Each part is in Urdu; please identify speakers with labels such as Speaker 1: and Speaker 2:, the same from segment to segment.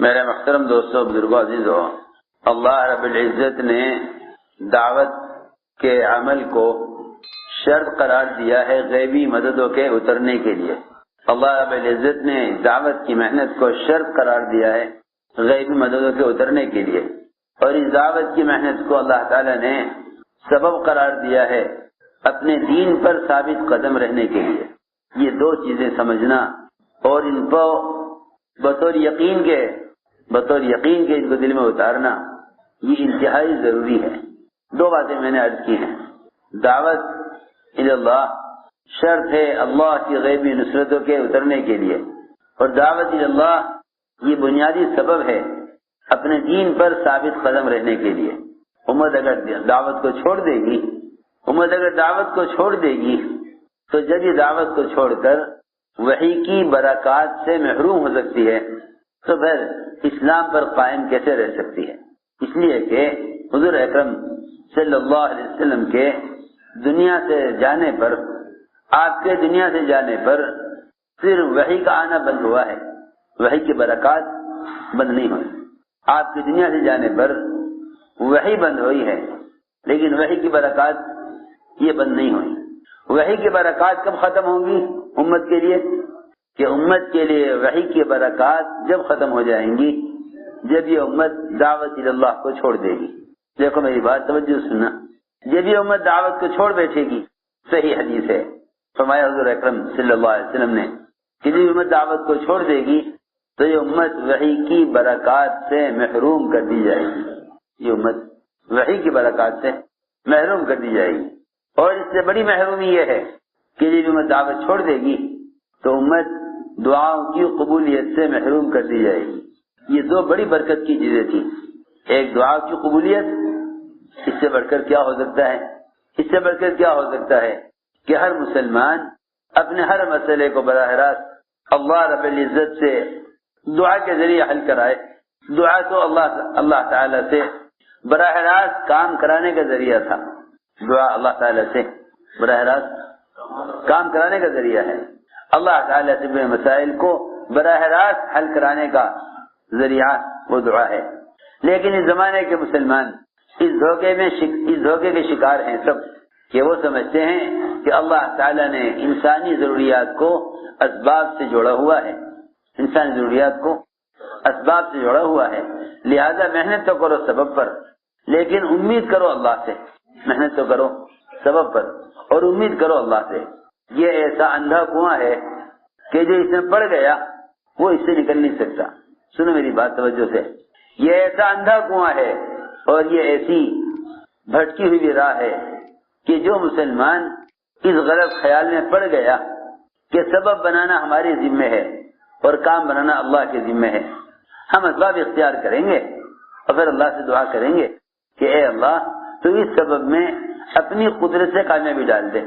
Speaker 1: میرے محترم دوستوں، بزرگوں، عزیزوں، اللہ رب العزت نے دعوت کے عمل کو شرط قرار دیا ہے غیبی مددوں کے اترنے کے لیے۔ اللہ رب العزت نے دعوت کی محنت کو شرط قرار دیا ہے غیبی مددوں کے اترنے کے لیے، اور اس دعوت کی محنت کو اللہ تعالی نے سبب قرار دیا ہے اپنے دین پر ثابت قدم رہنے کے لیے۔ یہ دو چیزیں سمجھنا اور ان کو بطور یقین کے ان کو دل میں اتارنا، یہ انتہائی ضروری ہے۔ دو باتیں میں نے عرض کی ہیں۔ دعوت اللہ شرط ہے اللہ کی غیبی نصرتوں کے اترنے کے لیے، اور دعوت اللہ یہ بنیادی سبب ہے اپنے دین پر ثابت قدم رہنے کے لیے۔ امت اگر دعوت کو چھوڑ دے گی تو جب یہ دعوت کو چھوڑ کر وحی کی برکات سے محروم ہو سکتی ہے تو پھر اسلام پر قائم کیسے رہ سکتی ہے؟ اس لیے کہ حضور اکرم صلی اللہ علیہ وسلم کے دنیا سے جانے پر، آپ کے دنیا سے جانے پر صرف وحی کا آنا بند ہوا ہے، وحی کی برکات بند نہیں ہوئی۔ آپ کی دنیا سے جانے پر وحی بند ہوئی ہے، لیکن وحی کی برکات یہ بند نہیں ہوئی۔ وحی کی برکات کب ختم ہوں گی امت کے لیے؟ کہ امت کے لیے وحی کی برکات جب ختم ہو جائیں گی جب یہ امت دعوت اللہ کو چھوڑ دے گی۔ دیکھو میری بات توجہ سننا، جب یہ امت دعوت کو چھوڑ بیٹھے گی، صحیح حدیث ہے، فرمایا حضور اکرم صلی اللہ علیہ وسلم نے کہ جب امت دعوت کو چھوڑ دے گی تو یہ امت وحی کی برکات سے محروم کر دی جائے گی۔ یہ امت وحی کی برکات سے محروم کر دی جائے گی، اور اس سے بڑی محرومی یہ ہے کہ جب امت دعوت چھوڑ دے گی تو امت دعاؤں کی قبولیت سے محروم کر دی جائے گی۔ یہ دو بڑی برکت کی چیزیں تھیں، ایک دعا کی قبولیت، اس سے بڑھ کر کیا ہو سکتا ہے؟ اس سے بڑھ کر کیا ہو سکتا ہے کہ ہر مسلمان اپنے ہر مسئلے کو براہ راست اللہ رب العزت سے دعا کے ذریعے حل کرائے۔ دعا تو اللہ تعالی سے براہ راست کام کرانے کا ذریعہ تھا، دعا اللہ تعالی سے براہ راست کام کرانے کا ذریعہ ہے، اللہ تعالی سے اپنے مسائل کو براہ راست حل کرانے کا ذریعہ وہ دعا ہے۔ لیکن اس زمانے کے مسلمان اس دھوکے کے شکار ہیں سب، کہ وہ سمجھتے ہیں کہ اللہ تعالی نے انسانی ضروریات کو اسباب سے جوڑا ہوا ہے، لہذا محنت تو کرو سبب پر، لیکن امید کرو اللہ سے۔ محنت تو کرو سبب پر اور امید کرو اللہ سے۔ یہ ایسا اندھا کنواں ہے کہ جو اس میں پڑ گیا وہ اس سے نکل نہیں سکتا۔ سنو میری بات توجہ سے، یہ ایسا اندھا کنواں ہے اور یہ ایسی بھٹکی ہوئی راہ ہے کہ جو مسلمان اس غلط خیال میں پڑ گیا کہ سبب بنانا ہمارے ذمہ ہے اور کام بنانا اللہ کے ذمہ ہے، ہم اسباب اختیار کریں گے اور پھر اللہ سے دعا کریں گے کہ اے اللہ تو اس سبب میں اپنی قدرت سے کامیابی ڈال دے،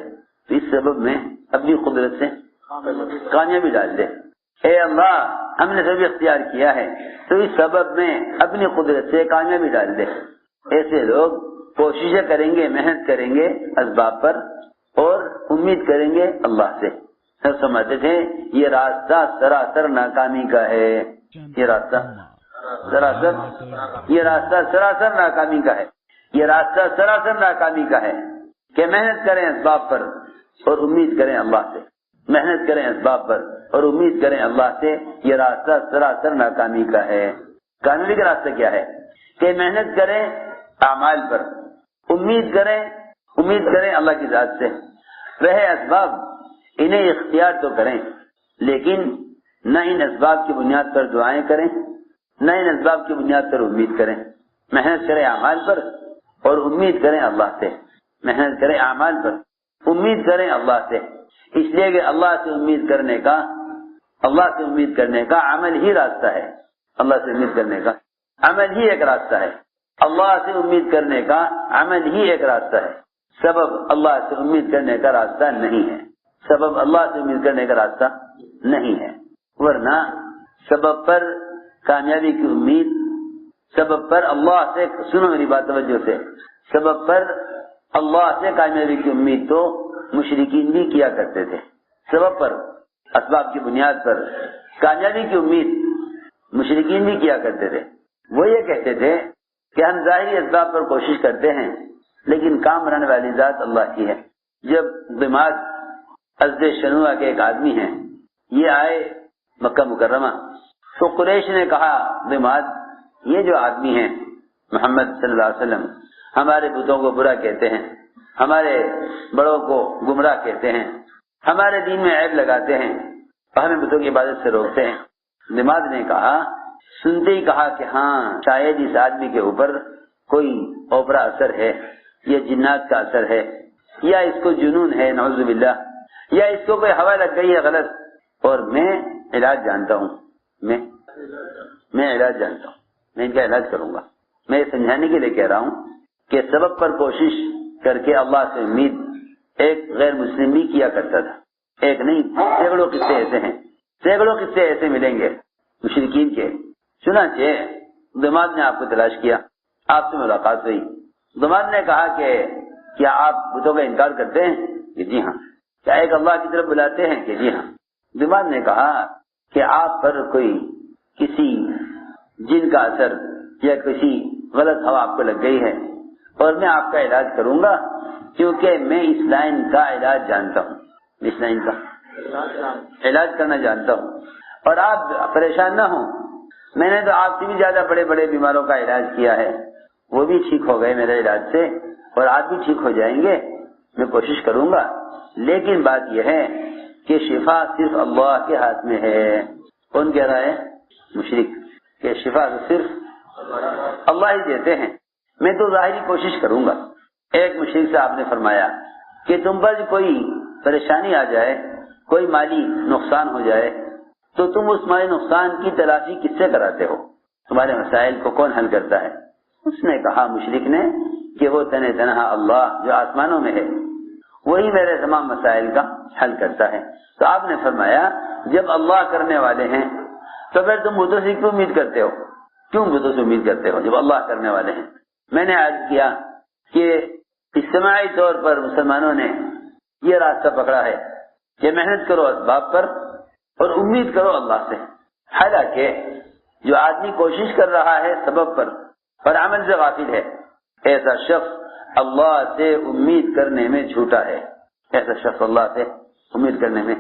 Speaker 1: تو اس سبب میں اپنی قدرت سے کامیابی ڈال دے۔ اے اللہ ہم نے سبب اختیار کیا ہے تو اس سبب میں اپنی قدرت سے کامیابی ڈال دے۔ ایسے لوگ کوششیں کریں گے، محنت کریں گے اسباب پر اور امید کریں گے اللہ سے۔ سب سمجھتے تھے یہ راستہ سراسر ناکامی کا ہے، یہ راستہ سراسر ناکامی کا ہے، یہ راستہ سراسر ناکامی کا ہے کہ محنت کریں اسباب پر اور امید کریں اللہ سے، محنت کریں اسباب پر اور امید کریں اللہ سے، یہ راستہ سراسر ناکامی کا ہے۔ کامیابی کا راستہ کیا ہے؟ کہ محنت کریں اعمال پر، امید کریں اللہ کی ذات سے۔ رہے اسباب، انہیں اختیار تو کریں، لیکن نہ ان اسباب کی بنیاد پر دعائیں کریں، نہ ان اسباب کی بنیاد پر امید کریں۔ محنت کریں اعمال پر اور امید کریں اللہ سے، محنت کریں اعمال پر، امید کریں اللہ سے۔ اس لیے کہ اللہ سے امید کرنے کا عمل ہی راستہ ہے، اللہ سے امید کرنے کا عمل ہی ایک راستہ ہے، اللہ سے امید کرنے کا عمل ہی ایک راستہ ہے، سبب اللہ سے امید کرنے کا راستہ نہیں ہے، سبب اللہ سے امید کرنے کا راستہ نہیں ہے۔ ورنہ سبب پر کامیابی کی امید، سبب پر اللہ سے، سنو میری بات توجہ سے، سبب پر اللہ سے کامیابی کی امید تو مشرکین بھی کیا کرتے تھے۔ سبب پر، اسباب کی بنیاد پر کامیابی کی امید مشرکین بھی کیا کرتے تھے. وہ یہ کہتے تھے کہ ہم ظاہری اسباب پر کوشش کرتے ہیں لیکن کام بنانے والی ذات اللہ کی ہے. جب دماغ ازد شنوع کے ایک آدمی ہیں، یہ آئے مکہ مکرمہ، تو قریش نے کہا دماغ یہ جو آدمی ہیں محمد صلی اللہ علیہ وسلم ہمارے بتوں کو برا کہتے ہیں، ہمارے بڑوں کو گمراہ کہتے ہیں، ہمارے دین میں عیب لگاتے ہیں اور ہمیں بتوں کی عبادت سے روکتے ہیں. دماغ نے کہا، سنتے ہی کہا کہ ہاں شاید اس آدمی کے اوپر کوئی اوپرا اثر ہے، یا جنات کا اثر ہے، یا اس کو جنون ہے نعوذ باللہ، یا اس کو کوئی ہوا لگ گئی ہے غلط، اور میں علاج جانتا ہوں، میں علاج جانتا ہوں، میں ان کا علاج کروں گا. میں یہ سمجھانے کے لیے کہہ رہا ہوں کہ سبب پر کوشش کر کے اللہ سے امید ایک غیر مسلم بھی کیا کرتا تھا. ایک نہیں، سینکڑوں قصے ایسے ہیں، سینکڑوں قصے ایسے ملیں گے مشرکین کے. چنانچہ دماغ نے آپ کو تلاش کیا، آپ سے ملاقات ہوئی. دماغ نے کہا کہ کیا آپ بتوں کا انکار کرتے ہیں؟ کہ جی ہاں. کیا ایک اللہ کی طرف بلاتے ہیں؟ کہ جی ہاں. دماغ نے کہا کہ آپ پر کوئی کسی جن کا اثر یا کسی غلط ہوا آپ کو لگ گئی ہے اور میں آپ کا علاج کروں گا کیونکہ میں اس لائن کا علاج جانتا ہوں، اس لائن کا علاج کرنا جانتا ہوں. اور آپ پریشان نہ ہوں، میں نے تو آپ سے بھی زیادہ بڑے بڑے بیماروں کا علاج کیا ہے، وہ بھی ٹھیک ہو گئے میرے علاج سے، اور آپ بھی ٹھیک ہو جائیں گے. میں کوشش کروں گا، لیکن بات یہ ہے کہ شفا صرف اللہ کے ہاتھ میں ہے. کون کہہ رہا ہے؟ مشرک، کہ شفا صرف اللہ ہی دیتے ہیں، میں تو ظاہری کوشش کروں گا. ایک مشرک سے آپ نے فرمایا کہ تم پر کوئی پریشانی آ جائے، کوئی مالی نقصان ہو جائے تو تم اس مالی نقصان کی تلافی کس سے کراتے ہو؟ تمہارے مسائل کو کون حل کرتا ہے؟ اس نے کہا مشرک نے کہ وہ تنہا اللہ جو آسمانوں میں ہے وہی میرے تمام مسائل کا حل کرتا ہے. تو آپ نے فرمایا جب اللہ کرنے والے ہیں تو پھر تم بتوں سے کیوں امید کرتے ہو؟ کیوں بتوں سے امید کرتے ہو جب اللہ کرنے والے ہیں؟ میں نے عرض کیا کہ اجتماعی طور پر مسلمانوں نے یہ راستہ پکڑا ہے کہ محنت کرو اسباب پر اور امید کرو اللہ سے. حالانکہ جو آدمی کوشش کر رہا ہے سبب پر اور عمل سے غافل ہے، ایسا شخص اللہ سے امید کرنے میں جھوٹا ہے. ایسا شخص اللہ سے امید کرنے میں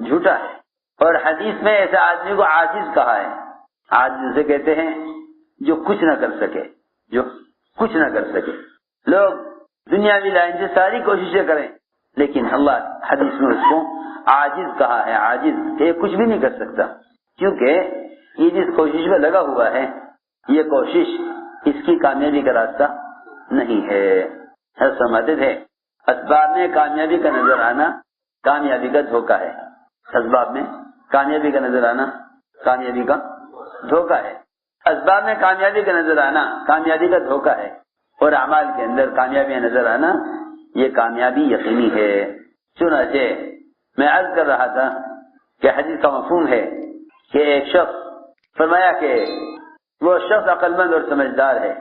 Speaker 1: جھوٹا ہے. اور حدیث میں ایسے آدمی کو عاجز کہا ہے. عاجز سے کہتے ہیں جو کچھ نہ کر سکے، جو کچھ نہ کر سکے. لوگ دنیاوی لائن سے ساری کوششیں کریں لیکن اللہ حدیث میں اس کو عاجز کہا ہے. عاجز کہ کچھ بھی نہیں کر سکتا، کیونکہ یہ جس کوشش میں لگا ہوا ہے یہ کوشش اس کی کامیابی کا راستہ نہیں ہے. سمجھتے تھے اسباب میں کامیابی کا نظر آنا کامیابی کا دھوکہ ہے. اسباب میں کامیابی کا نظر آنا کامیابی کا دھوکہ ہے. اسباب میں کامیابی کا نظر آنا کامیابی کا دھوکہ ہے، اور اعمال کے اندر کامیابیاں نظر آنا یہ کامیابی یقینی ہے. چنانچہ میں عرض کر رہا تھا کہ حدیث کا مفہوم ہے کہ ایک شخص فرمایا کہ وہ شخص عقل مند اور سمجھدار ہے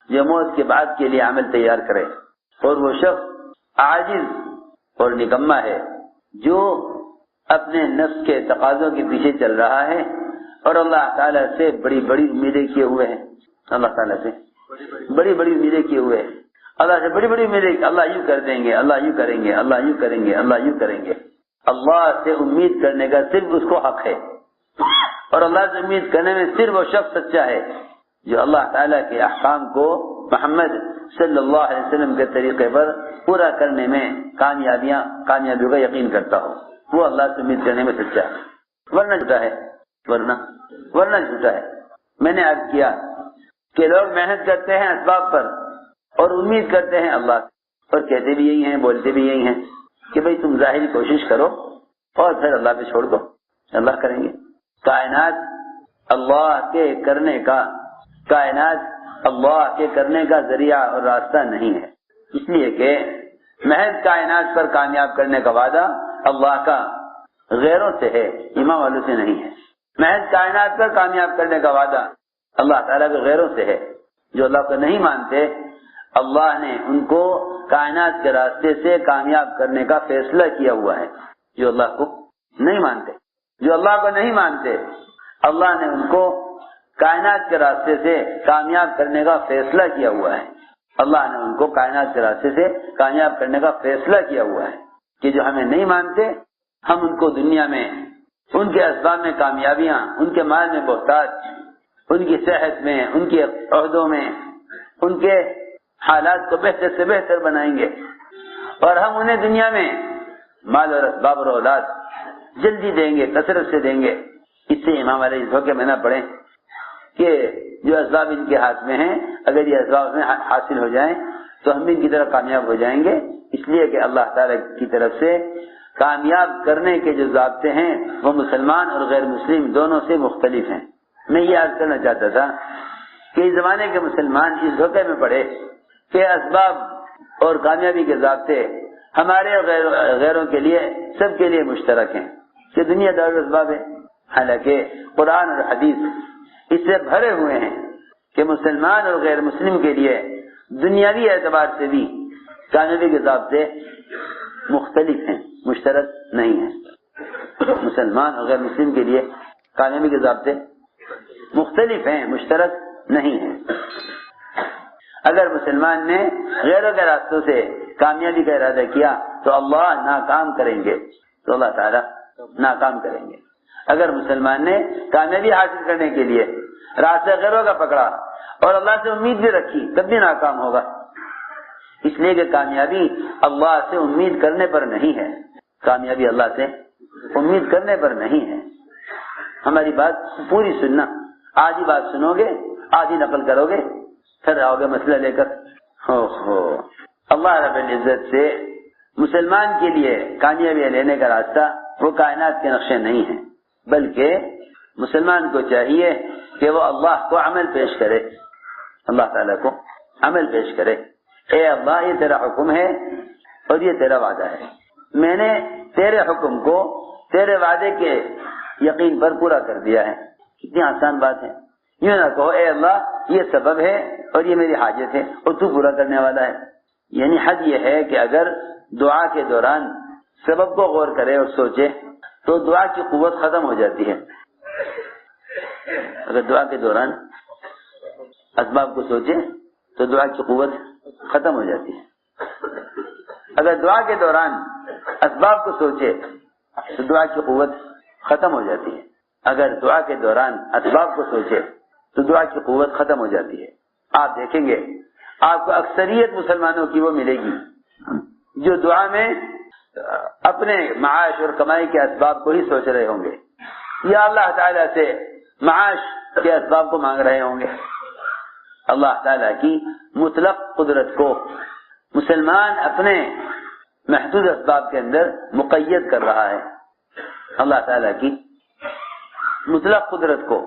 Speaker 1: جو موت کے بعد کے لیے عمل تیار کرے، اور وہ شخص عاجز اور نکما ہے جو اپنے نفس کے تقاضوں کے پیچھے چل رہا ہے اور اللہ تعالیٰ سے بڑی بڑی امیدیں کیے ہوئے ہیں. اللہ تعالیٰ سے بڑی بڑی امیدیں کیے ہوئے ہیں. اللہ سے بڑی بڑی امیدیں، اللہ یوں کر دیں گے، اللہ یوں کریں گے، اللہ یوں کریں گے، اللہ یوں کریں گے. اللہ سے امید کرنے کا صرف اس کو حق ہے، اور اللہ سے امید کرنے میں صرف وہ شخص سچا ہے جو اللہ تعالیٰ کے احکام کو محمد صلی اللہ علیہ وسلم کے طریقے پر پورا کرنے میں کامیابیوں کا یقین کرتا ہو. وہ اللہ سے امید کرنے میں سچا ہے، ورنہ جھوٹا ہے، ورنہ جھوٹا ہے. میں نے عرض کیا کہ لوگ محنت کرتے ہیں اسباب پر اور امید کرتے ہیں اللہ سے، اور کہتے بھی یہی ہیں، بولتے بھی یہی ہیں کہ بھئی تم ظاہری کوشش کرو اور پھر اللہ پہ چھوڑ دو، اللہ کریں گے. کائنات اللہ کے کرنے کا ذریعہ اور راستہ نہیں ہے، اس لیے کہ محض کائنات پر کامیاب کرنے کا وعدہ اللہ کا غیروں سے ہے، ایمان والوں سے نہیں ہے. محض کائنات پر کامیاب کرنے کا وعدہ اللہ تعالیٰ کے غیروں سے ہے. جو اللہ کو نہیں مانتے اللہ نے ان کو کائنات کے راستے سے کامیاب کرنے کا فیصلہ کیا ہوا ہے. جو اللہ کو نہیں مانتے اللہ نے ان کو کائنات کے راستے سے کامیاب کرنے کا فیصلہ کیا ہوا ہے. اللہ نے ان کو کائنات کے راستے سے کامیاب کرنے کا فیصلہ کیا ہوا ہے کہ جو ہمیں نہیں مانتے ہم ان کو دنیا میں ان کے اسباب میں کامیابیاں، ان کے مال میں بہتات، ان کی صحت میں، ان کے عہدوں میں، ان کے حالات کو بہتر سے بہتر بنائیں گے، اور ہم انہیں دنیا میں مال اور اسباب اور اولاد جلدی دیں گے، کثرت سے دیں گے. اس سے امام علیہ اس دھوکے میں نہ پڑے کہ جو اسباب ان کے ہاتھ میں ہیں اگر یہ اسباب میں حاصل ہو جائیں تو ہم بھی ان کی طرح کامیاب ہو جائیں گے. اس لیے کہ اللہ تعالی کی طرف سے کامیاب کرنے کے جو ضابطے ہیں وہ مسلمان اور غیر مسلم دونوں سے مختلف ہیں. میں یہ عرض کرنا چاہتا تھا کہ اس زمانے کے مسلمان اس دھوکے میں پڑے کہ اسباب اور کامیابی کے ضابطے ہمارے اور غیروں کے لیے سب کے لیے مشترک ہیں کہ دنیا دار اسباب ہے. حالانکہ قرآن اور حدیث اس سے بھرے ہوئے ہیں کہ مسلمان اور غیر مسلم کے لیے دنیاوی اعتبار سے بھی کامیابی کے ضابطے مختلف ہیں، مشترک نہیں ہیں. مسلمان اور غیر مسلم کے لیے کامیابی کے ضابطے مختلف ہیں، مشترک نہیں ہیں. اگر مسلمان نے غیروں کے راستوں سے کامیابی کا ارادہ کیا تو اللہ ناکام کریں گے، تو اللہ تعالیٰ ناکام کریں گے. اگر مسلمان نے کامیابی حاصل کرنے کے لیے راستہ غیروں کا پکڑا اور اللہ سے امید بھی رکھی تب بھی ناکام ہوگا. اس لیے کہ کامیابی اللہ سے امید کرنے پر نہیں ہے، کامیابی اللہ سے امید کرنے پر نہیں ہے. ہماری بات پوری سننا، آدھی بات سنو گے آدھی نقل کرو گے پھر آؤ گے مسئلہ لے کر. اللہ رب العزت سے مسلمان کے لیے کامیابی لینے کا راستہ وہ کائنات کے نقشے نہیں ہیں، بلکہ مسلمان کو چاہیے کہ وہ اللہ کو عمل پیش کرے، اللہ تعالیٰ کو عمل پیش کرے. اے اللہ یہ تیرا حکم ہے اور یہ تیرا وعدہ ہے، میں نے تیرے حکم کو تیرے وعدے کے یقین پر پورا کر دیا ہے. کتنی آسان بات ہے. یوں نہ کہو اے اللہ یہ سبب ہے اور یہ میری حاجت ہے اور تو پورا کرنے والا ہے. یعنی حد یہ ہے کہ اگر دعا کے دوران سبب کو غور کرے اور سوچے تو دعا کی قوت ختم ہو جاتی ہے. اگر دعا کے دوران اسباب کو سوچے تو دعا کی قوت ختم ہو جاتی ہے. اگر دعا کے دوران اسباب کو سوچے تو دعا کی قوت ختم ہو جاتی ہے. اگر دعا کے دوران اسباب کو سوچے تو دعا کی قوت ختم ہو جاتی ہے. آپ دیکھیں گے آپ کو اکثریت مسلمانوں کی وہ ملے گی جو دعا میں اپنے معاش اور کمائی کے اسباب کو ہی سوچ رہے ہوں گے یا اللہ تعالیٰ سے معاش کے اسباب کو مانگ رہے ہوں گے. اللہ تعالیٰ کی مطلق قدرت کو مسلمان اپنے محدود اسباب کے اندر مقید کر رہا ہے. اللہ تعالیٰ کی مطلق قدرت کو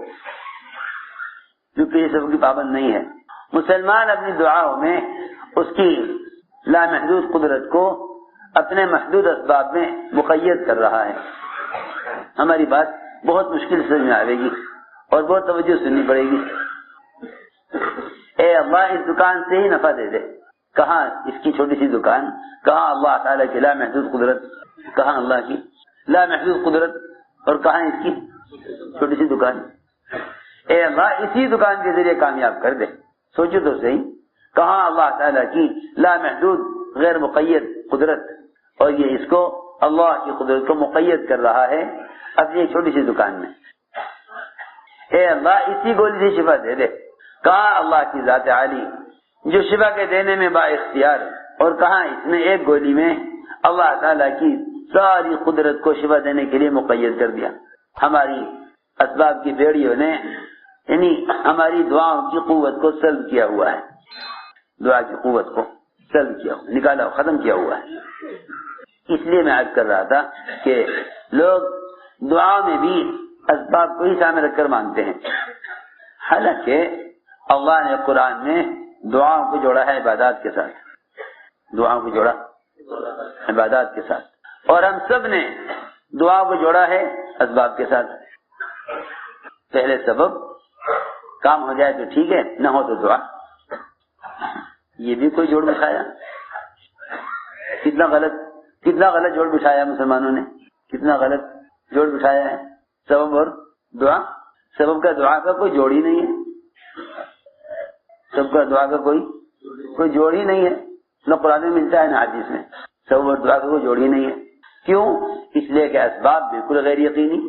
Speaker 1: جو کہ یہ سب کی پابند نہیں ہے، مسلمان اپنی دعاؤں میں اس کی لامحدود قدرت کو اپنے محدود اسباب میں مقید کر رہا ہے. ہماری بات بہت مشکل سے میں آئے گی اور بہت توجہ سننی پڑے گی. اے اللہ اس دکان سے ہی نفع دے دے. کہاں اس کی چھوٹی سی دکان، کہاں اللہ تعالیٰ کی لامحدود قدرت، کہاں اللہ کی لامحدود قدرت اور کہاں اس کی چھوٹی سی دکان. اے اللہ اسی دکان کے ذریعے کامیاب کر دے. سوچو تو صحیح، کہاں اللہ تعالیٰ کی لامحدود غیر مقید قدرت اور یہ اس کو اللہ کی قدرت کو مقید کر رہا ہے اپنی چھوٹی سی دکان میں. اے اللہ اسی گولی سے شفا دے دے. کہاں اللہ کی ذات عالی جو شفا کے دینے میں با اختیار، اور کہاں اس نے ایک گولی میں اللہ تعالیٰ کی ساری قدرت کو شفا دینے کے لیے مقید کر دیا. ہماری اسباب کی بیڑیوں نے یعنی ہماری دعاؤں کی قوت کو سلب کیا ہوا ہے، دعا کی قوت کو سلب کیا ہوا، نکالا ختم کیا ہوا ہے. اس لیے میں عرض کر رہا تھا کہ لوگ دعا میں بھی اسباب کو ہی سامنے رکھ کر مانگتے ہیں، حالانکہ اللہ نے قرآن میں دعاؤں کو جوڑا ہے عبادات کے ساتھ، دعاؤں کو جوڑا عبادات کے ساتھ، اور ہم سب نے دعا کو جوڑا ہے اسباب کے ساتھ. پہلے سبب کام ہو جائے تو ٹھیک ہے، نہ ہو تو دعا. یہ بھی کوئی جوڑ بٹھایا، کتنا غلط جوڑ بٹھایا مسلمانوں نے، کتنا غلط جوڑ بٹھایا ہے سبب اور دعا. سبب کا دعا کا کوئی جوڑ ہی نہیں ہے، سبب کا دعا کا کوئی جوڑ ہی نہیں ہے، نہ قرآن میں ملتا ہے نہ حدیث میں، سبب اور دعا کا کوئی جوڑ ہی نہیں ہے۔ کیوں؟ اس لیے کہ اسباب بالکل غیر یقینی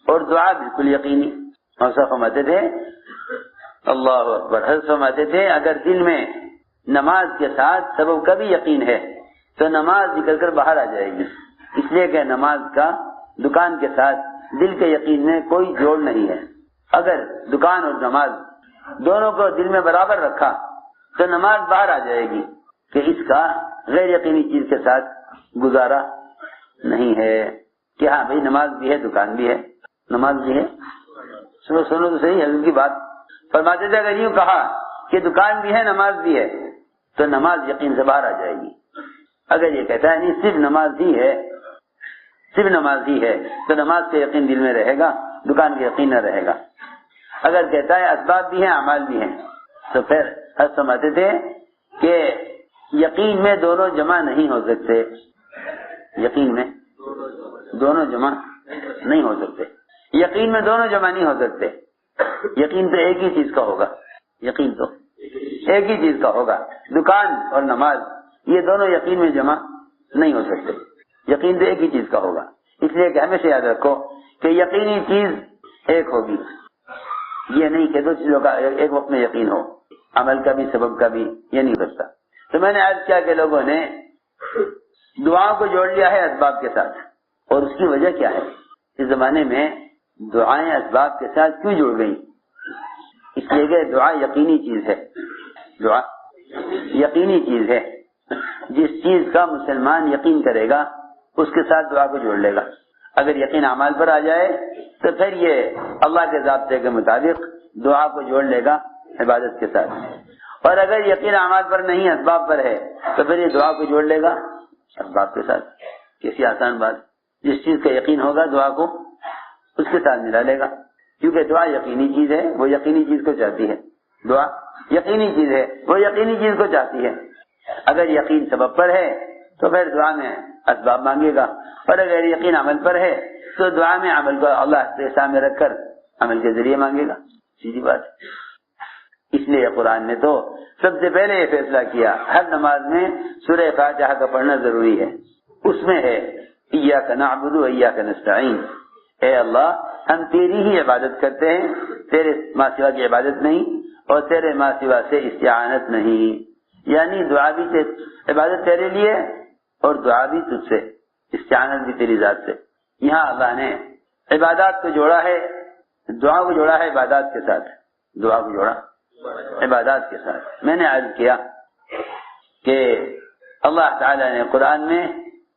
Speaker 1: اور دعا بالکل یقینی۔ اور سب فرماتے تھے اللہ اکبر، حضرت فرماتے تھے اگر دل میں نماز کے ساتھ سبب کا بھی یقین ہے تو نماز نکل کر باہر آ جائے گی، اس لیے کہ نماز کا دکان کے ساتھ دل کے یقین میں کوئی جوڑ نہیں ہے۔ اگر دکان اور نماز دونوں کو دل میں برابر رکھا تو نماز باہر آ جائے گی کہ اس کا غیر یقینی چیز کے ساتھ گزارا نہیں ہے، کہ ہاں بھائی نماز بھی ہے دکان بھی ہے، نماز بھی ہے۔ سنو تو صحیح حضرت کی بات، فرماتے تھے اگر یوں کہا کہ دکان بھی ہے نماز بھی ہے تو نماز یقین سے باہر آ جائے گی۔ اگر یہ کہتا ہے نہیں صرف نماز ہی ہے، صرف نماز ہی ہے تو نماز کا یقین دل میں رہے گا، دکان کا یقین نہ رہے گا۔ اگر کہتا ہے اسباب بھی ہیں اعمال بھی ہیں تو پھر حضرت سمجھتے تھے کہ یقین میں دونوں جمع نہیں ہو سکتے، یقین میں دونوں جمع نہیں ہو سکتے، یقین میں دونوں جمع نہیں ہو سکتے۔ یقین تو ایک ہی چیز کا ہوگا، یقین تو ایک ہی چیز کا ہوگا، دکان اور نماز یہ دونوں یقین میں جمع نہیں ہو سکتے، یقین تو ایک ہی چیز کا ہوگا۔ اس لیے کہ ہمیشہ یاد رکھو کہ یقینی چیز ایک ہوگی، یہ نہیں کہ دو چیزوں کا ایک وقت میں یقین ہو، عمل کا بھی سبب کا بھی، یہ نہیں کرتا۔ تو میں نے عرض کیا کہ لوگوں نے دعاؤں کو جوڑ لیا ہے اسباب کے ساتھ، اور اس کی وجہ کیا ہے؟ اس زمانے میں دعائیں اسباب کے ساتھ کیوں جڑ گئیں؟ اس لیے کہ دعا یقینی چیز ہے، دعا یقینی چیز ہے، جس چیز کا مسلمان یقین کرے گا اس کے ساتھ دعا کو جوڑ لے گا۔ اگر یقین اعمال پر آ جائے تو پھر یہ اللہ کے ضابطے کے مطابق دعا کو جوڑ لے گا عبادت کے ساتھ، اور اگر یقین اعمال پر نہیں اسباب پر ہے تو پھر یہ دعا کو جوڑ لے گا اسباب کے ساتھ۔ کیسی آسان بات، جس چیز کا یقین ہوگا دعا کو اس کے ساتھ ملا لے گا، کیونکہ دعا یقینی چیز ہے، وہ یقینی چیز کو چاہتی ہے، دعا یقینی چیز ہے، وہ یقینی چیز کو چاہتی ہے۔ اگر یقین سبب پر ہے تو پھر دعا میں اسباب مانگے گا، اور اگر یقین عمل پر ہے تو دعا میں عمل کو اللہ کے سامنے رکھ کر عمل کے ذریعے مانگے گا، سیدھی بات ہے۔ اس لیے قرآن نے تو سب سے پہلے یہ فیصلہ کیا ہر نماز میں سورہ فاتحہ کا پڑھنا ضروری ہے۔ اس میں ہے ایاک نعبد و ایاک نستعین، اے اللہ ہم تیری ہی عبادت کرتے ہیں، تیرے ماں سوا کی عبادت نہیں، اور تیرے ماں سوا سے استعانت نہیں، یعنی دعا بھی عبادت تیرے لیے اور دعا بھی تجھ سے، استعانت بھی تیری ذات سے۔ یہاں اللہ نے عبادات کو جوڑا ہے، دعا کو جوڑا ہے عبادات کے ساتھ، دعا کو جوڑا عبادات کے ساتھ۔ میں نے عرض کیا کہ اللہ تعالی نے قرآن میں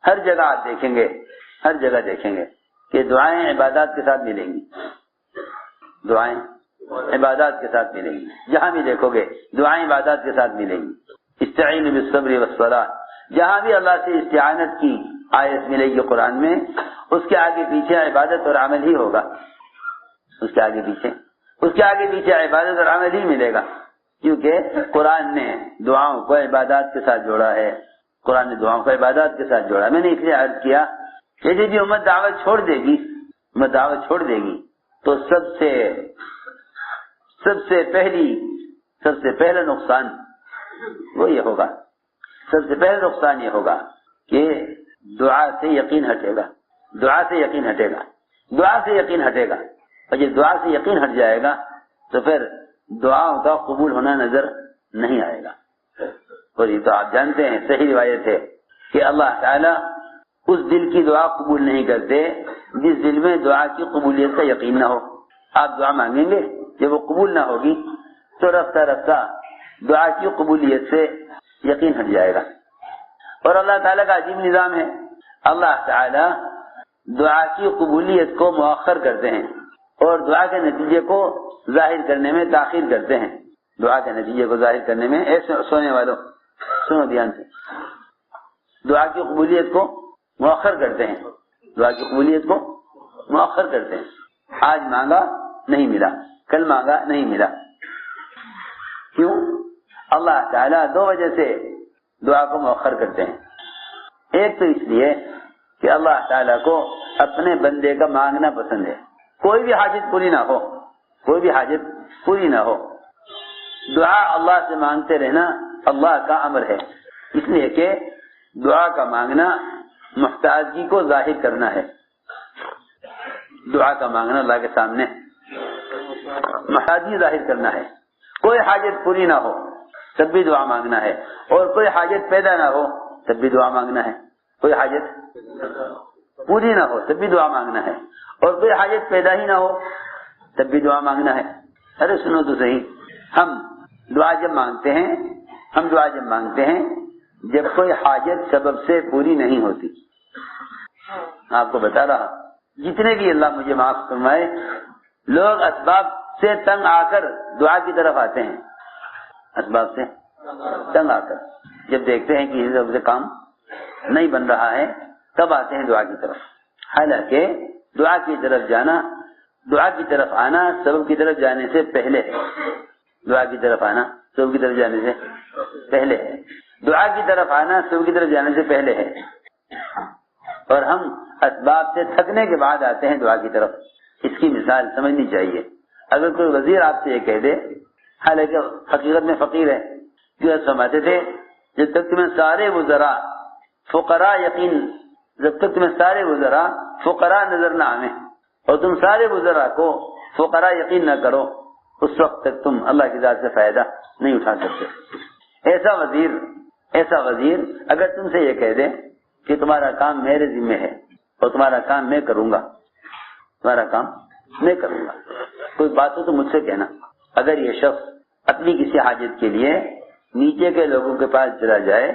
Speaker 1: ہر جگہ آپ دیکھیں گے، ہر جگہ دیکھیں گے کہ دعائیں عبادات کے ساتھ ملیں گی، دعائیں عبادات کے ساتھ ملیں گی، جہاں بھی دیکھو گے دعائیں عبادات کے ساتھ ملیں گی۔ استعینوا بالصبر والصلاۃ، جہاں بھی اللہ سے استعانت کی آیت ملے گی قرآن میں، اس کے آگے پیچھے عبادت اور عمل ہی ہوگا، اس کے آگے پیچھے عبادت اور عمل ہی ملے گا، کیونکہ قرآن نے دعاؤں کو عبادات کے ساتھ جوڑا ہے، قرآن نے دعاؤں کو عبادات کے ساتھ جوڑا۔ میں نے اس لیے عرض کیا کہ جب یہ امت دعوت چھوڑ دے گی تو سب سے پہلا نقصان وہ یہ ہوگا، سب سے پہلا نقصان یہ ہوگا کہ دعا سے یقین ہٹے گا، دعا سے یقین ہٹے گا، اور جب دعا سے یقین ہٹ جائے گا تو پھر دعاؤں کا قبول ہونا نظر نہیں آئے گا۔ اور یہ تو آپ جانتے ہیں، صحیح روایت ہے کہ اللہ تعالیٰ اس دل کی دعا قبول نہیں کرتے جس دل میں دعا کی قبولیت کا یقین نہ ہو۔ آپ دعا مانگیں گے، جب وہ قبول نہ ہوگی تو رفتہ رفتہ دعا کی قبولیت سے یقین ہٹ جائے گا۔ اور اللہ تعالیٰ کا عجیب نظام ہے، اللہ تعالیٰ دعا کی قبولیت کو مؤخر کرتے ہیں اور دعا کے نتیجے کو ظاہر کرنے میں تاخیر کرتے ہیں، دعا کے نتیجے کو ظاہر کرنے میں۔ ایسے سونے والوں سنو دھیان سے، دعا کی قبولیت کو مؤخر کرتے ہیں، دعا کی قبولیت کو مؤخر کرتے ہیں۔ آج مانگا نہیں ملا، کل مانگا نہیں ملا، کیوں؟ اللہ تعالیٰ دو وجہ سے دعا کو مؤخر کرتے ہیں۔ ایک تو اس لیے کہ اللہ تعالیٰ کو اپنے بندے کا مانگنا پسند ہے، کوئی بھی حاجت پوری نہ ہو، کوئی بھی حاجت پوری نہ ہو، دعا اللہ سے مانگتے رہنا اللہ کا امر ہے، اس لیے کہ دعا کا مانگنا محتاجی کو ظاہر کرنا ہے، دعا کا مانگنا اللہ کے سامنے محتاجی ظاہر کرنا ہے۔ کوئی حاجت پوری نہ ہو تب بھی دعا مانگنا ہے، اور کوئی حاجت پیدا نہ ہو تب بھی دعا مانگنا ہے، کوئی حاجت پوری نہ ہو تب بھی دعا مانگنا ہے، اور کوئی حاجت پیدا ہی نہ ہو تب بھی دعا مانگنا ہے۔ ارے سنو تو صحیح، ہم دعا جب مانگتے ہیں جب کوئی حاجت سبب سے پوری نہیں ہوتی۔ آپ کو بتا رہا، جتنے بھی اللہ مجھے معاف فرمائے لوگ اسباب سے تنگ آ کر دعا کی طرف آتے ہیں، اسباب سے تنگ آ کر جب دیکھتے ہیں کہ اس سبب سے کام نہیں بن رہا ہے تب آتے ہیں دعا کی طرف، حالانکہ دعا کی طرف آنا سبب کی طرف جانے سے پہلے ہے، دعا کی طرف آنا سبب کی طرف جانے سے پہلے ہے، دعا کی طرف آنا سبب کی طرف جانے سے پہلے ہے، اور ہم اسباب سے تھکنے کے بعد آتے ہیں دعا کی طرف۔ اس کی مثال سمجھنی چاہیے۔ اگر کوئی وزیر آپ سے یہ کہہ دے، حالانکہ حقیقت میں فقیر ہے، جو سمجھتے تھے جب تک تمہیں سارے وزراء فقراء نظر نہ آئیں اور تم سارے وزراء کو فقراء یقین نہ کرو، اس وقت تک تم اللہ کی ذات سے فائدہ نہیں اٹھا سکتے۔ ایسا وزیر اگر تم سے یہ کہہ دے کہ تمہارا کام میرے ذمہ ہے اور تمہارا کام میں کروں گا، کوئی بات ہو تو مجھ سے کہنا۔ اگر یہ شخص اپنی کسی حاجت کے لیے نیچے کے لوگوں کے پاس چلا جائے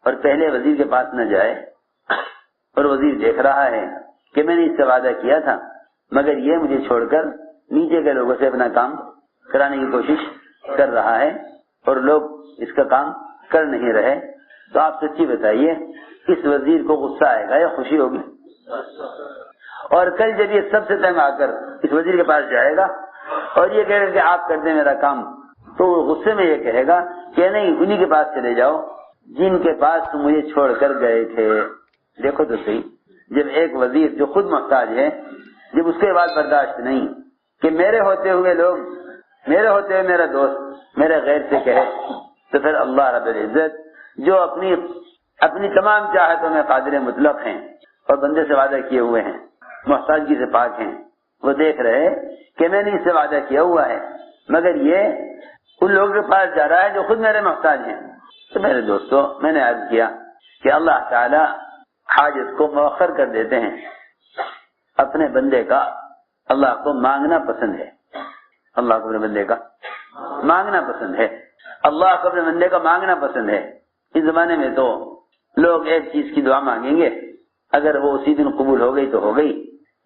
Speaker 1: اور پہلے وزیر کے پاس نہ جائے، اور وزیر دیکھ رہا ہے کہ میں نے اس سے وعدہ کیا تھا مگر یہ مجھے چھوڑ کر نیچے کے لوگوں سے اپنا کام کرانے کی کوشش کر رہا ہے اور لوگ اس کا کام کر نہیں رہے، تو آپ سچی بتائیے اس وزیر کو غصہ آئے گا یا خوشی ہوگی؟ اور کل جب یہ سب سے تنگ آ کر اس وزیر کے پاس جائے گا اور یہ کہے گا کہ آپ کر دیں میرا کام، تو وہ غصے میں یہ کہے گا کہ نہیں، انہی کے پاس چلے جاؤ جن کے پاس تم مجھے چھوڑ کر گئے تھے۔ دیکھو تو صحیح، جب ایک وزیر جو خود محتاج ہے، جب اس کے بعد برداشت نہیں کہ میرے ہوتے ہوئے میرا دوست میرے غیر سے کہے، تو پھر اللہ رب العزت جو اپنی تمام چاہتوں میں قادر مطلق ہیں اور بندے سے وعدہ کیے ہوئے ہیں، محتاجگی سے پاک ہیں، وہ دیکھ رہے کہ میں نے اس سے وعدہ کیا ہوا ہے مگر یہ ان لوگوں کے پاس جا رہا ہے جو خود میرے محتاج ہیں۔ تو میرے دوستو، میں نے عرض کیا کہ اللہ تعالی حاجت کو مؤخر کر دیتے ہیں، اپنے بندے کا اللہ کو مانگنا پسند ہے، اللہ کو اپنے بندے کا مانگنا پسند ہے، اللہ کو اپنے بندے کا مانگنا پسند ہے۔ اس زمانے میں تو لوگ ایک چیز کی دعا مانگیں گے، اگر وہ اسی دن قبول ہو گئی تو ہو گئی،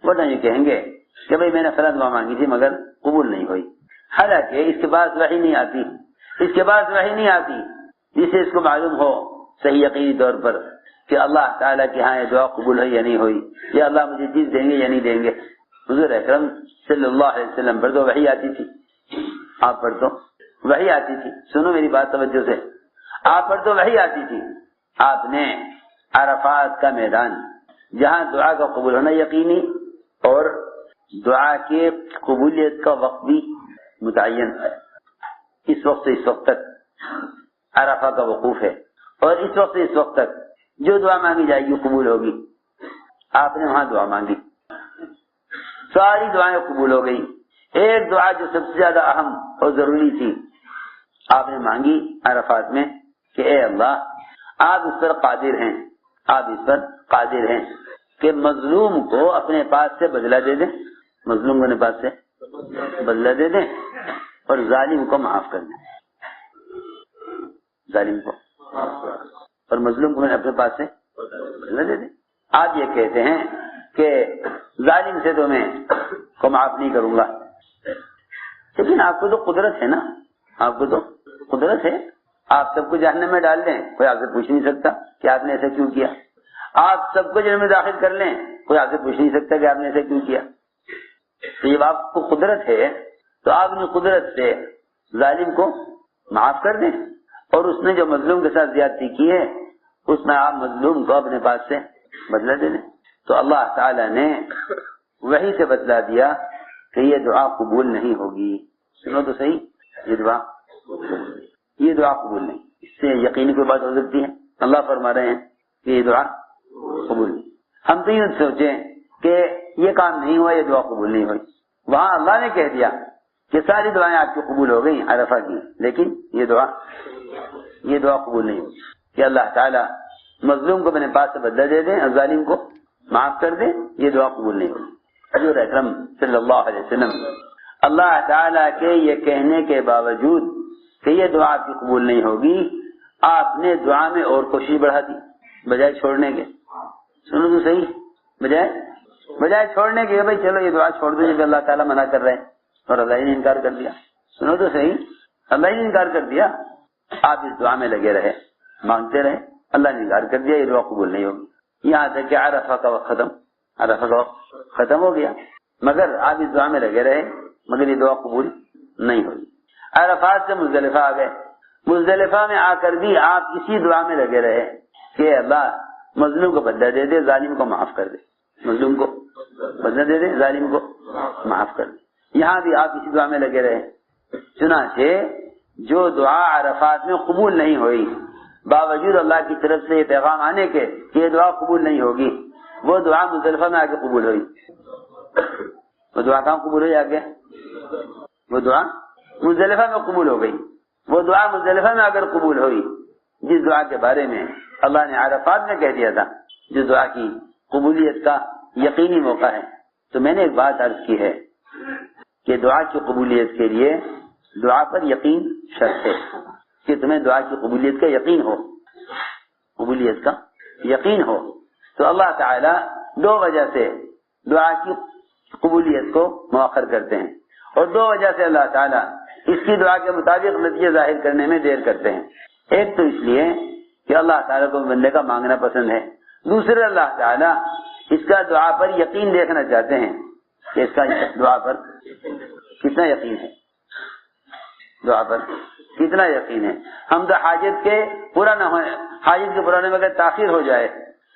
Speaker 1: ورنہ یہ کہیں گے کہ بھئی میں نے فلاں دعا مانگی تھی مگر قبول نہیں ہوئی، حالانکہ اس کے بعد وحی نہیں آتی جسے اس کو معلوم ہو صحیح یقینی طور پر کہ اللہ تعالیٰ کی ہاں یہ دعا قبول ہوئی یا نہیں ہوئی، یا اللہ مجھے چیز دیں گے یا نہیں دیں گے۔ حضور اکرم صلی اللہ علیہ وسلم پر تو وحی آتی تھی، آپ پر تو وحی آتی تھی، سنو میری بات توجہ سے، آپ پر تو وحی آتی تھی، آپ نے عرفات کا میدان جہاں دعا کا قبول ہونا یقینی اور دعا کے قبولیت کا وقت بھی متعین ہے، اس وقت سے اس وقت تک عرفہ کا وقوف ہے، اور اس وقت سے اس وقت تک جو دعا مانگی جائے گی قبول ہوگی۔ آپ نے وہاں دعا مانگی، ساری دعائیں قبول ہو گئی، ایک دعا جو سب سے زیادہ اہم اور ضروری تھی آپ نے مانگی عرفات میں کہ اے اللہ آپ اس پر قادر ہیں کہ مظلوم کو اپنے پاس سے بدلہ دے دیں، مظلوم کو اپنے پاس سے بدلہ دے دیں اور ظالم کو معاف کر دیں، ظالم کو اور مظلوم کو اپنے پاس سے بدلہ دے دیں۔ آپ یہ کہتے ہیں کہ ظالم سے تو میں کو معاف نہیں کروں گا، لیکن آپ کو تو قدرت ہے نا، آپ کو تو قدرت ہے، آپ سب کو جہنم میں ڈال دیں، کوئی آپ سے پوچھ نہیں سکتا کہ آپ نے ایسا کیوں کیا، آپ سب کو جنم میں داخل کر لیں، کوئی آپ سے پوچھ نہیں سکتا کہ آپ نے ایسا کیوں کیا۔ تو جب آپ کو قدرت ہے تو آپ نے قدرت سے ظالم کو معاف کر دیں، اور اس نے جو مظلوم کے ساتھ زیادتی کی ہے اس میں آپ مظلوم کو اپنے پاس سے بدلہ دے دیں۔ تو اللہ تعالی نے وحی سے بتلا دیا کہ یہ دعا قبول نہیں ہوگی. سنو تو صحیح, یہ دعا قبول نہیں. اس سے یقینی کوئی بات ہو سکتی ہے؟ اللہ فرما رہے ہیں کہ یہ دعا قبول نہیں. ہم تو یہ سوچیں کہ یہ کام نہیں ہوا, یہ دعا قبول نہیں ہوئی. وہاں اللہ نے کہہ دیا کہ ساری دعائیں آپ کی قبول ہو گئی عرفہ کی, لیکن یہ دعا قبول نہیں ہوئی کہ اللہ تعالیٰ مظلوم کو اپنے پاس سے بدلہ دے دیں اور ظالم کو معاف کر دیں. یہ دعا قبول نہیں ہوئی. حضور اکرم صلی اللہ علیہ وسلم اللہ تعالیٰ کے یہ کہنے کے باوجود کہ یہ دعا آپ کی قبول نہیں ہوگی, آپ نے دعا میں اور کوشش بڑھا دی بجائے چھوڑنے کے. سنو تو صحیح, بجائے چھوڑنے کے بھائی چلو یہ دعا چھوڑ دو جب اللہ تعالیٰ منع کر رہے ہیں, اور اللہ نے انکار کر دیا. سنو تو صحیح, اللہ نے انکار کر دیا. آپ اس دعا میں لگے رہے, مانگتے رہے, اللہ نے انکار کر دیا, یہ دعا قبول نہیں ہوگی. یہاں تک کہ عرفہ کا وقت ختم ہو گیا, مگر آپ اس دعا میں لگے رہے, مگر یہ دعا قبول نہیں ہوئی. عرفات سے مزدلفہ آ گئے, مزدلفہ میں آ کر بھی آپ اسی دعا میں لگے رہے کہ اللہ مظلوم کو بدلہ دے دے, ظالم کو معاف کر دے. مظلوم کو بدلہ دے دے, ظالم کو معاف کر دے. یہاں بھی آپ اسی دعا میں لگے رہے. چنانچہ جو دعا عرفات میں قبول نہیں ہوئی, باوجود اللہ کی طرف سے یہ پیغام آنے کے کہ یہ دعا قبول نہیں ہوگی, وہ دعا مزدلفہ میں آ کے قبول ہوئی. وہ دعا کہاں قبول ہوئی آگے؟ وہ دعا مزدلفہ میں قبول ہو گئی. وہ دعا مزدلفہ میں اگر قبول ہوئی جس دعا کے بارے میں اللہ نے عرفات میں کہہ دیا تھا, جس دعا کی قبولیت کا یقینی موقع ہے. تو میں نے ایک بات عرض کی ہے کہ دعا کی قبولیت کے لیے دعا پر یقین شرط ہے کہ تمہیں دعا کی قبولیت کا یقین ہو, قبولیت کا یقین ہو. تو اللہ تعالی دو وجہ سے دعا کی قبولیت کو مؤخر کرتے ہیں, اور دو وجہ سے اللہ تعالی اس کی دعا کے مطابق نتیجے ظاہر کرنے میں دیر کرتے ہیں. ایک تو اس لیے کہ اللہ تعالیٰ کو بندے کا مانگنا پسند ہے, دوسرے اللہ تعالیٰ اس کا دعا پر یقین دیکھنا چاہتے ہیں کہ اس کا دعا پر کتنا یقین ہے, دعا پر کتنا یقین ہے. ہم تو حاجت کے پورا نہ ہوئے, حاجت کے پرانے میں اگر تاخیر ہو جائے,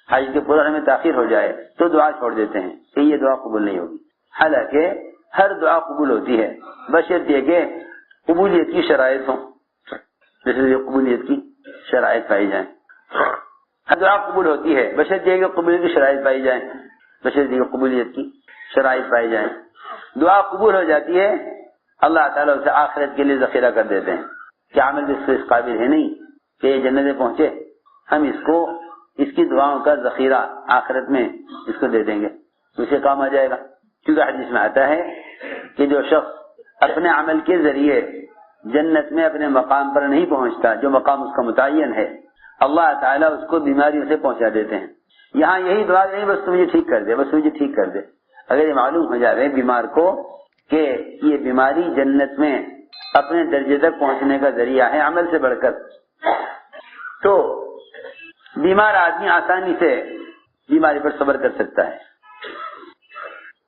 Speaker 1: حاجت کے پرانے میں تاخیر ہو جائے تو دعا چھوڑ دیتے ہیں کہ یہ دعا قبول نہیں ہوگی. حالانکہ ہر دعا قبول ہوتی ہے بشرط یہ کہ قبولیت کی شرائط ہوں, جیسے قبولیت کی شرائط پائی جائیں. ہر دعا قبول ہوتی ہے بشرط یہ کہ قبولیت کی شرائط پائی جائیں, بشرط یہ کہ قبولیت کی شرائط پائی جائیں. دعا قبول ہو جاتی ہے, اللہ تعالیٰ اسے آخرت کے لیے ذخیرہ کر دیتے ہیں کہ عمل بھی اس قابل ہے نہیں کہ یہ جنت پہنچے, ہم اس کی دعاؤں کا ذخیرہ آخرت میں اس کو دے دیں گے, اسے کام آ جائے گا. کیونکہ حدیث میں آتا ہے کہ جو شخص اپنے عمل کے ذریعے جنت میں اپنے مقام پر نہیں پہنچتا, جو مقام اس کا متعین ہے, اللہ تعالیٰ اس کو بیماریوں سے پہنچا دیتے ہیں. یہاں یہی دعا نہیں بس تم مجھے ٹھیک کر دے, بس مجھے ٹھیک کر دے. اگر یہ معلوم ہو جائے بیمار کو کہ یہ بیماری جنت میں اپنے درجے تک پہنچنے کا ذریعہ ہے عمل سے بڑھ کر, تو بیمار آدمی آسانی سے بیماری پر صبر کر سکتا ہے,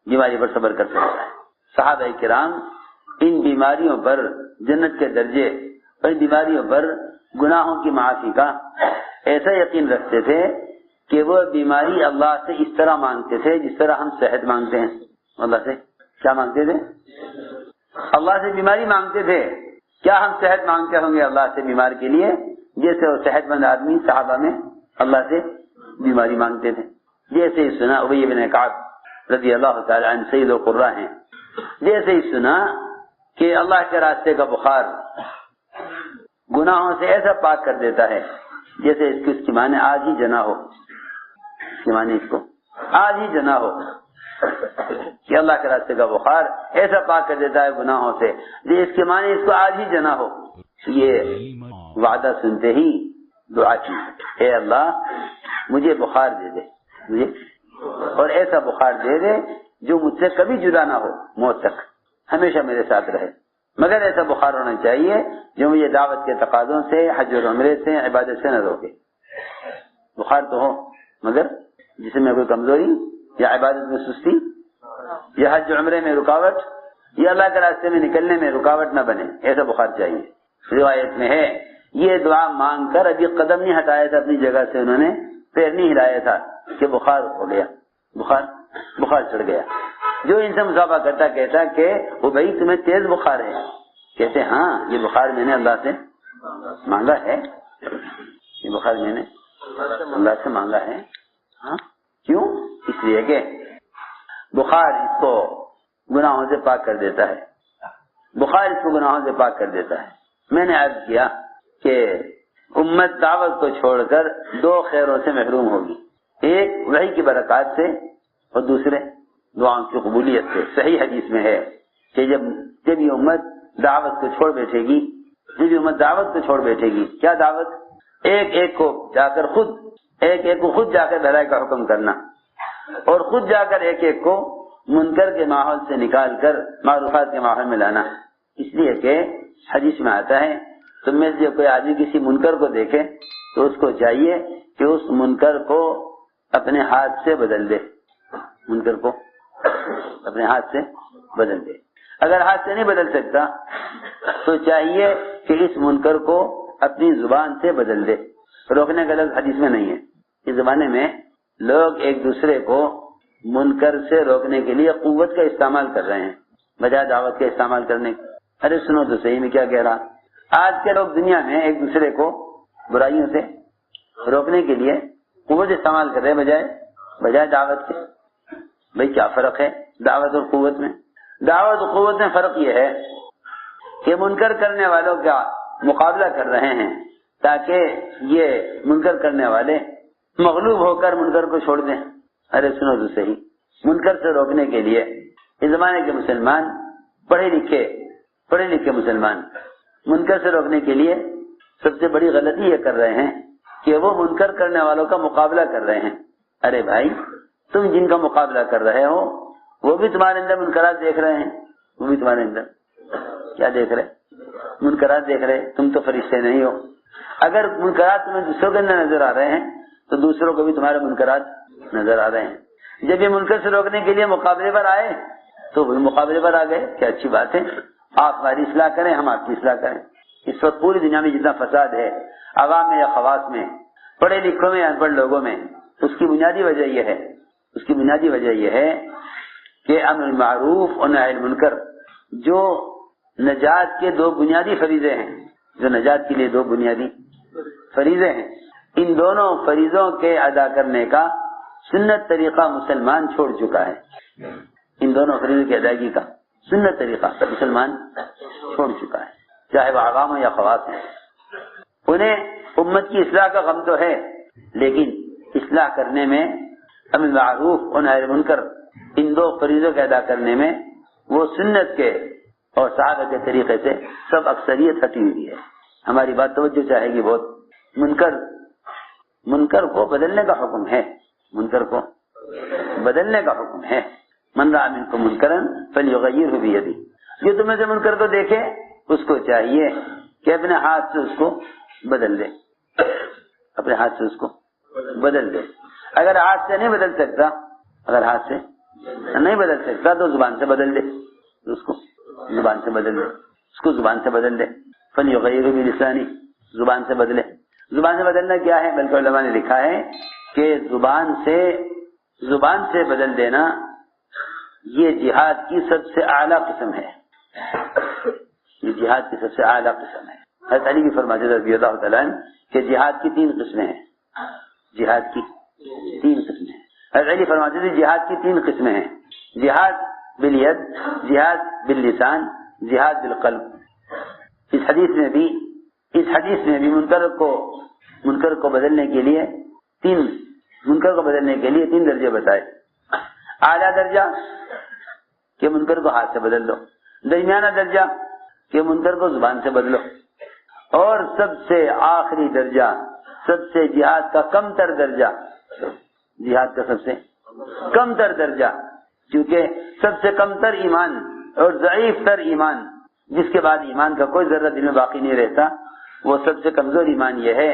Speaker 1: بیماری پر صبر کر سکتا ہے. صحابہ کرام ان بیماریوں پر جنت کے درجے اور ان بیماریوں پر گناہوں کی معافی کا ایسا یقین رکھتے تھے کہ وہ بیماری اللہ سے اس طرح مانگتے تھے جس طرح ہم صحت مانگتے ہیں. اللہ سے کیا مانگتے تھے؟ اللہ سے بیماری مانگتے تھے. کیا ہم صحت مانگتے ہوں گے اللہ سے بیمار کے لیے جیسے وہ صحت مند آدمی صحابہ میں اللہ سے بیماری مانگتے تھے؟ جیسے ہی سنا ابی بن کعب رضی اللہ تعالی عنہ سید القراء ہیں, جیسے ہی سنا کہ اللہ کے راستے کا بخار گناہوں سے ایسا پاک کر دیتا ہے جیسے اس کی ماں نے آج ہی جنا ہو, اس کی ماں نے اس کو آج ہی جنا ہو, کہ اللہ کے راستے کا بخار ایسا پاک کر دیتا ہے گناہوں سے جو اس کی ماں نے اس کو آج ہی جنا ہو. یہ وعدہ سنتے ہی دعا کی, اے اللہ مجھے بخار دے دے, مجھے اور ایسا بخار دے دے جو مجھ سے کبھی جدا نہ ہو, موت تک ہمیشہ میرے ساتھ رہے. مگر ایسا بخار ہونا چاہیے جو مجھے دعوت کے تقاضوں سے, حج اور عمرے سے, عبادت سے نہ روکے. بخار تو ہو مگر جسم میں کوئی کمزوری یا عبادت میں سستی یا حج عمرے میں رکاوٹ یا اللہ کے راستے میں نکلنے میں رکاوٹ نہ بنے, ایسا بخار چاہیے. روایت میں ہے یہ دعا مانگ کر ابھی قدم نہیں ہٹایا تھا اپنی جگہ سے, انہوں نے پیر نہیں ہلایا تھا کہ بخار ہو گیا, بخار چڑھ گیا. جو ان سے مصافحہ کرتا کہتا کہ وہ بھائی تمہیں تیز بخار ہے، کہتے ہاں یہ بخار میں نے اللہ سے مانگا ہے، یہ بخار میں نے اللہ سے مانگا ہے۔ ہاں کیوں؟ اس لیے کہ بخار اس کو گناہوں سے پاک کر دیتا ہے، بخار اس کو گناہوں سے پاک کر دیتا ہے۔ میں نے عرض کیا کہ امت دعوت کو چھوڑ کر دو خیروں سے محروم ہوگی، ایک وحی کی برکات سے اور دوسرے دعاؤں کی قبولیت سے۔ صحیح حدیث میں ہے کہ جب یہ امت دعوت کو چھوڑ بیٹھے گی، جب یہ امت دعوت کو چھوڑ بیٹھے گی، کیا دعوت؟ ایک ایک کو جا کر خود جا کر بھلائی کا حکم کرنا، اور خود جا کر ایک ایک کو منکر کے ماحول سے نکال کر معروفات کے ماحول میں لانا۔ اس لیے کہ حدیث میں آتا ہے تم میں سے کوئی آدمی کسی منکر کو دیکھے تو اس کو چاہیے کہ اس منکر کو اپنے ہاتھ سے بدل دے، منکر کو اپنے ہاتھ سے بدل دے۔ اگر ہاتھ سے نہیں بدل سکتا تو چاہیے کہ اس منکر کو اپنی زبان سے بدل دے۔ روکنے کا لفظ حدیث میں نہیں ہے۔ اس زمانے میں لوگ ایک دوسرے کو منکر سے روکنے کے لیے قوت کا استعمال کر رہے ہیں بجائے دعوت کا استعمال کرنے کے۔ ارے سنو تو صحیح میں کیا کہہ رہا، آج کے لوگ دنیا میں ایک دوسرے کو برائیوں سے روکنے کے لیے قوت استعمال کر رہے ہیں بجائے دعوت کے۔ بھئی کیا فرق ہے دعوت اور قوت میں؟ دعوت اور قوت میں فرق یہ ہے کہ منکر کرنے والوں کا مقابلہ کر رہے ہیں تاکہ یہ منکر کرنے والے مغلوب ہو کر منکر کو چھوڑ دیں۔ ارے سنو تو صحیح، منکر سے روکنے کے لیے اس زمانے کے مسلمان پڑھے لکھے مسلمان منکر سے روکنے کے لیے سب سے بڑی غلطی یہ کر رہے ہیں کہ وہ منکر کرنے والوں کا مقابلہ کر رہے ہیں۔ ارے بھائی تم جن کا مقابلہ کر رہے ہو وہ بھی تمہارے اندر منکرات دیکھ رہے ہیں، وہ بھی تمہارے اندر کیا دیکھ رہے؟ منکرات دیکھ رہے۔ تم تو فرشتے نہیں ہو، اگر منکرات تمہیں دوسروں کے اندر نظر آ رہے ہیں تو دوسروں کو بھی تمہارے منکرات نظر آ رہے ہیں۔ جب یہ منکر سے روکنے کے لیے مقابلے پر آئے تو وہ مقابلے پر آ گئے، کیا اچھی بات ہے، آپ ہماری اصلاح کریں ہم آپ کی اصلاح کریں۔ اس وقت پوری دنیا میں جتنا فساد ہے، عوام میں یا خواص میں، پڑھے لکھوں میں یا ان پڑھ لوگوں میں، اس کی بنیادی وجہ یہ ہے کہ امر معروف اور نہی عن المنکر جو نجات کے دو بنیادی فریضے ہیں، جو نجات کے لیے دو بنیادی فریضے ہیں، ان دونوں فریضوں کے ادا کرنے کا سنت طریقہ مسلمان چھوڑ چکا ہے۔ ان دونوں فریضوں کی ادائیگی کا سنت طریقہ مسلمان چھوڑ چکا ہے، چاہے وہ عوام ہو یا خواص ہیں۔ انہیں امت کی اصلاح کا غم تو ہے، لیکن اصلاح کرنے میں امر معروف اور نہی عن المنکر ان دو فریضوں کے ادا کرنے میں وہ سنت کے اور صحابہ کے طریقے سے سب اکثریت ہٹی ہوئی ہے۔ ہماری بات توجہ چاہے گی بہت۔ منکر کو بدلنے کا حکم ہے، منکر کو بدلنے کا حکم ہے۔ من رأى منکم منکرا فلیغیرہ بیدہ، جو تم میں سے منکر کو دیکھے اس کو چاہیے کہ اپنے ہاتھ سے اس کو بدل دے، اپنے ہاتھ سے اس کو بدل دے۔ اگر ہاتھ سے نہیں بدل سکتا تو زبان سے بدل دے، اس کو زبان سے بدل دے، فلیغیرہ بلسانہ، زبان سے بدلے۔ زبان سے بدلنا کیا ہے؟ بلکہ علماء نے لکھا ہے کہ زبان سے بدل دینا یہ جہاد کی سب سے اعلیٰ قسم ہے، یہ جہاد کی سب سے اعلیٰ قسم ہے۔ حضرت علی بھی فرماتے تھے رضی اللہ تعالیٰ عنہ کہ جہاد کی تین قسمیں ہیں، جہاد کی تین قسمیں ہیں۔ حضرت علی فرماتے تھے جہاد کی تین قسمیں ہیں، جہاد بالید، جہاد باللسان، جہاد بالقلب۔ اس حدیث میں بھی منکر کو بدلنے کے لیے تین درجے بتائے۔ اعلیٰ درجہ کہ منکر کو ہاتھ سے بدل دو، درمیانہ درجہ کہ منکر کو زبان سے بدلو، اور سب سے آخری درجہ، سب سے جہاد کا کم تر درجہ، جہاد کا سب سے کم تر درجہ، کیونکہ سب سے کم تر ایمان اور ضعیف تر ایمان، جس کے بعد ایمان کا کوئی ذرہ دل میں باقی نہیں رہتا، وہ سب سے کمزور ایمان یہ ہے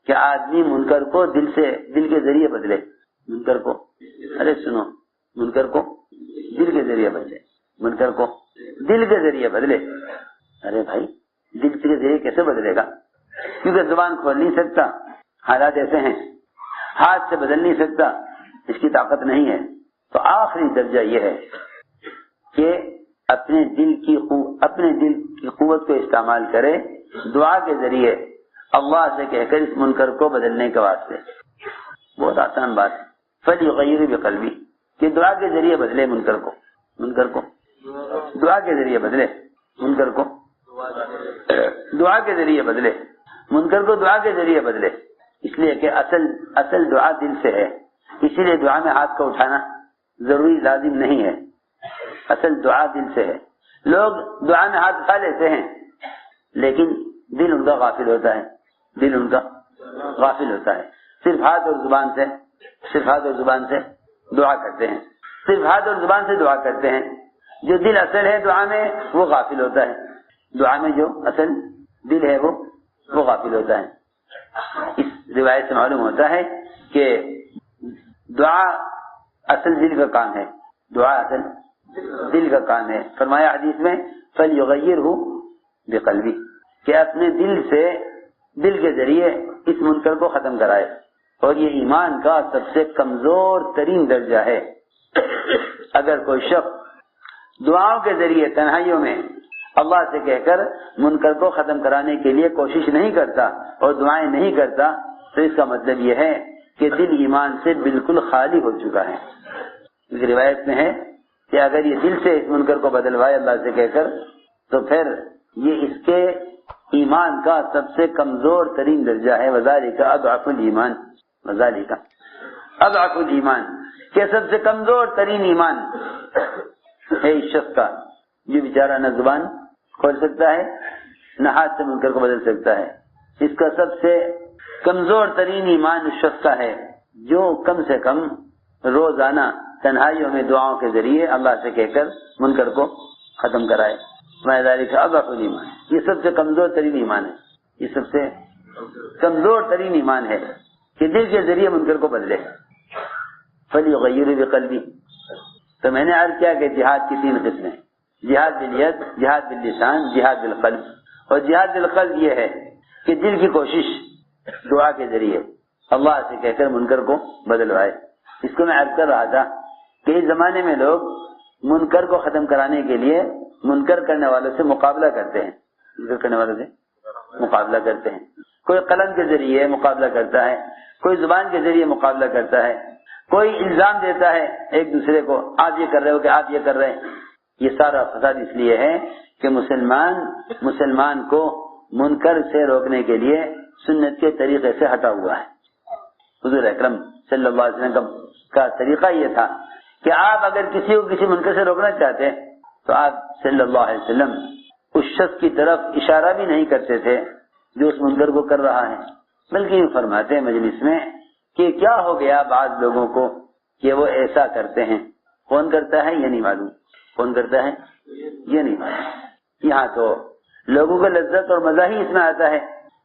Speaker 1: کہ آدمی منکر کو دل کے ذریعے بدلے۔ منکر کو دل کے ذریعے بدلے، منکر کو دل کے ذریعے بدلے۔ ارے بھائی دل کے ذریعے کیسے بدلے گا؟ کیونکہ زبان کھول نہیں سکتا، حالات ایسے ہیں، ہاتھ سے بدل نہیں سکتا، اس کی طاقت نہیں ہے۔ تو آخری درجہ یہ ہے کہ اپنے دل کی قوت کو استعمال کرے دعا کے ذریعے اللہ سے کہہ کر اس منکر کو بدلنے کے واسطے. بہت آسان بات ہے. فلیغیر بقلبی کہ دعا کے ذریعے بدلے منکر کو دعا کے ذریعے بدلے منکر کو دعا کے ذریعے بدلے منکر کو دعا کے ذریعے بدلے. اس لیے کہ اصل دعا دل سے ہے، اسی لیے دعا میں ہاتھ کو اٹھانا ضروری لازم نہیں ہے. اصل دعا دل سے ہے. لوگ دعا میں ہاتھ اٹھا لیتے ہیں لیکن دل ان کا غافل ہوتا ہے. صرف ہاتھ اور زبان سے دعا کرتے ہیں. صرف ہاتھ اور زبان سے دعا کرتے ہیں. جو دل اصل ہے دعا میں وہ غافل ہوتا ہے. دعا میں جو اصل دل ہے وہ غافل ہوتا ہے. اس روایت سے معلوم ہوتا ہے کہ دعا اصل دل کا کام ہے. دعا اصل دل کا کام ہے. فرمایا حدیث میں فلیغیرہ بقلبی کہ اپنے دل کے ذریعے اس منکر کو ختم کرائے. اور یہ ایمان کا سب سے کمزور ترین درجہ ہے. اگر کوئی شخص دعاؤں کے ذریعے تنہائیوں میں اللہ سے کہہ کر منکر کو ختم کرانے کے لیے کوشش نہیں کرتا اور دعائیں نہیں کرتا تو اس کا مطلب یہ ہے کہ دل ایمان سے بالکل خالی ہو چکا ہے. اس روایت میں ہے کہ اگر یہ دل سے اس منکر کو بدلوائے اللہ سے کہہ کر تو پھر یہ اس کے ایمان کا سب سے کمزور ترین درجہ ہے. وذالک اضعف الایمان اضعف الایمان کہ سب سے کمزور ترین ایمان ہے اس شخص کا جو بیچارہ نہ زبان کھول سکتا ہے نہ ہاتھ سے منکر کو بدل سکتا ہے. اس کا سب سے کمزور ترین ایمان اس شخص کا ہے جو کم سے کم روزانہ تنہائیوں میں دعاؤں کے ذریعے اللہ سے کہہ کر منکر کو ختم کرائے. وذالک اضعف الایمان یہ سب سے کمزور ترین ایمان ہے. یہ سب سے کمزور ترین ایمان ہے کہ دل کے ذریعے منکر کو بدلے. فلیغیر بقلبی. تو میں نے عرض کیا کہ جہاد کی 3 قسمیں: جہاد بالید، جہاد باللسان، جہاد بالقلب. اور جہاد بالقلب یہ ہے کہ دل کی کوشش دعا کے ذریعے اللہ سے کہہ کر منکر کو بدلوائے. اس کو میں عرض کر رہا تھا کہ اس زمانے میں لوگ منکر کو ختم کرانے کے لیے منکر کرنے والوں سے مقابلہ کرتے ہیں. منکر کرنے والوں سے مقابلہ کرتے ہیں. کوئی قلم کے ذریعے مقابلہ کرتا ہے، کوئی زبان کے ذریعے مقابلہ کرتا ہے، کوئی الزام دیتا ہے ایک دوسرے کو آپ یہ کر رہے ہو کہ آپ یہ کر رہے ہیں. یہ سارا فساد اس لیے ہے کہ مسلمان کو منکر سے روکنے کے لیے سنت کے طریقے سے ہٹا ہوا ہے. حضور اکرم صلی اللہ علیہ وسلم کا طریقہ یہ تھا کہ آپ اگر کسی کو کسی منکر سے روکنا چاہتے تو آپ صلی اللہ علیہ وسلم اس شخص کی طرف اشارہ بھی نہیں کرتے تھے جو اس منکر کو کر رہا ہے، بلکہ یہ فرماتے ہیں مجلس میں کہ کیا ہو گیا بعض لوگوں کو کہ وہ ایسا کرتے ہیں. کون کرتا ہے یہ نہیں معلوم، کون کرتا ہے یہ نہیں معلوم. یہاں تو لوگوں کو لذت اور مزہ ہی اس میں آتا ہے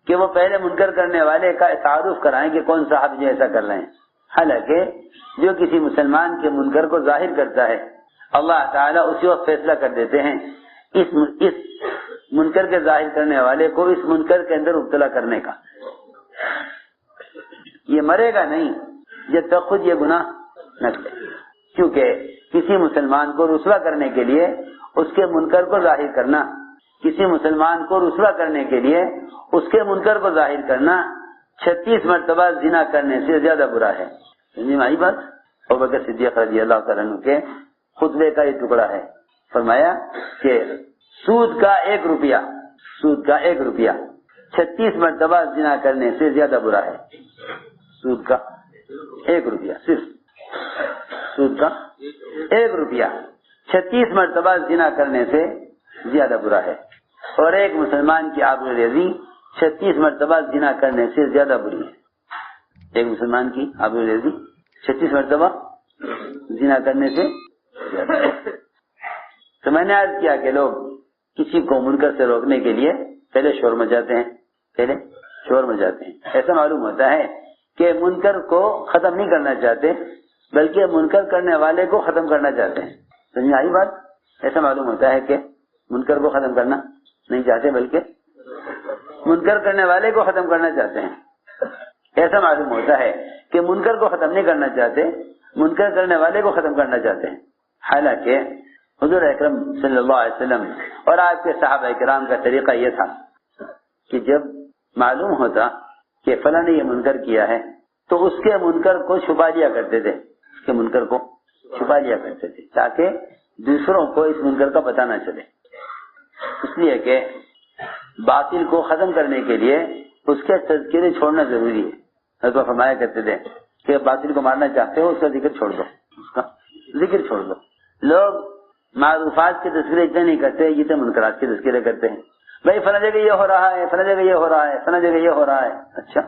Speaker 1: کہ وہ پہلے منکر کرنے والے کا تعارف کرائیں کہ کون صاحب جو ایسا کر رہے ہیں. حالانکہ جو کسی مسلمان کے منکر کو ظاہر کرتا ہے اللہ تعالیٰ اسی وقت فیصلہ کر دیتے ہیں اس منکر کے ظاہر کرنے والے کو اس منکر کے اندر مبتلا کرنے کا. یہ مرے گا نہیں جب تک خود یہ گناہ نہ کرے، کیونکہ کسی مسلمان کو رسوا کرنے کے لیے اس کے منکر کو ظاہر کرنا، کسی مسلمان کو رسوا کرنے کے لیے اس کے منکر کو ظاہر کرنا 36 مرتبہ زنا کرنے سے زیادہ برا ہے. سمجھ بات؟ ابوبکر صدیق رضی اللہ تعالیٰ عنہ کے خطبے کا یہ ٹکڑا ہے. فرمایا کہ سود کا 1 روپیہ 36 مرتبہ زنا کرنے سے زیادہ برا ہے. سود کا 1 روپیہ، صرف سود کا 1 روپیہ 36 مرتبہ زنا کرنے سے زیادہ برا ہے. اور ایک مسلمان کی آبروریزی 36 مرتبہ زنا کرنے سے زیادہ بری ہے. ایک مسلمان کی آبروریزی 36 مرتبہ زنا کرنے سے زیادہ. تو میں نے عرض کیا کہ لوگ کسی کو منکر سے روکنے کے لیے پہلے شور مچاتے ہیں. ایسا معلوم ہوتا ہے کہ منکر کو ختم نہیں کرنا چاہتے بلکہ منکر کرنے والے کو ختم کرنا چاہتے ہیں. سمجھ آئی بات؟ ایسا معلوم ہوتا ہے کہ منکر کو ختم کرنا نہیں چاہتے بلکہ منکر کرنے والے کو ختم کرنا چاہتے ہیں. ایسا معلوم ہوتا ہے کہ منکر کو ختم نہیں کرنا چاہتے، منکر کرنے والے کو ختم کرنا چاہتے ہیں. حالانکہ حضور اکرم صلی اللہ علیہ وسلم اور آپ کے صحابہ کرام کا طریقہ یہ تھا کہ جب معلوم ہوتا کہ فلاں نے یہ منکر کیا ہے تو اس کے منکر کو چھپا لیا کرتے تھے، اس کے منکر کو چھپا لیا کرتے تھے تاکہ دوسروں کو اس منکر کا پتہ نہ چلے. اس لیے کہ باطل کو ختم کرنے کے لیے اس کے تذکرے چھوڑنا ضروری ہے. حضرت فرمایا کرتے تھے کہ باطل کو مارنا چاہتے ہو اس کا ذکر چھوڑ دو، اس کا ذکر چھوڑ دو. لوگ معروفات کے تذکرے اتنے نہیں کرتے جتنے منکرات کے تذکرے کرتے ہیں. بھائی فلاں جگہ یہ ہو رہا ہے، فلاں جگہ یہ ہو رہا ہے، فلاں جگہ یہ ہو رہا ہے. اچھا،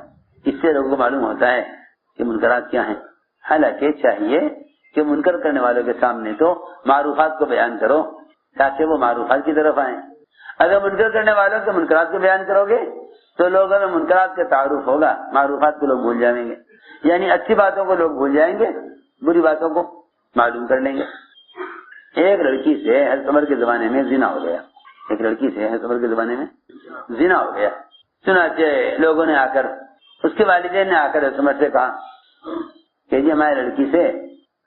Speaker 1: اس سے لوگوں کو معلوم ہوتا ہے کہ منکرات کیا ہیں. حالانکہ چاہیے کہ منکر کرنے والوں کے سامنے تو معروفات کو بیان کرو تاکہ وہ معروفات کی طرف آئیں. اگر منکر کرنے والوں کے منکرات کو بیان کرو گے تو لوگوں میں منکرات کا تعارف ہوگا، معروفات کو لوگ بھول جائیں گے. یعنی اچھی باتوں کو لوگ بھول جائیں گے، بری باتوں کو معلوم کر لیں گے. ایک لڑکی سے حضرت عمر کے زمانے میں زنا ہو گیا. ایک لڑکی سے حضرت عمر کے زمانے میں زنا ہو گیا. چنانچہ لوگوں نے آ کر، اس کے والدین نے آ کر حضرت عمر سے کہا کہ جی ہماری لڑکی سے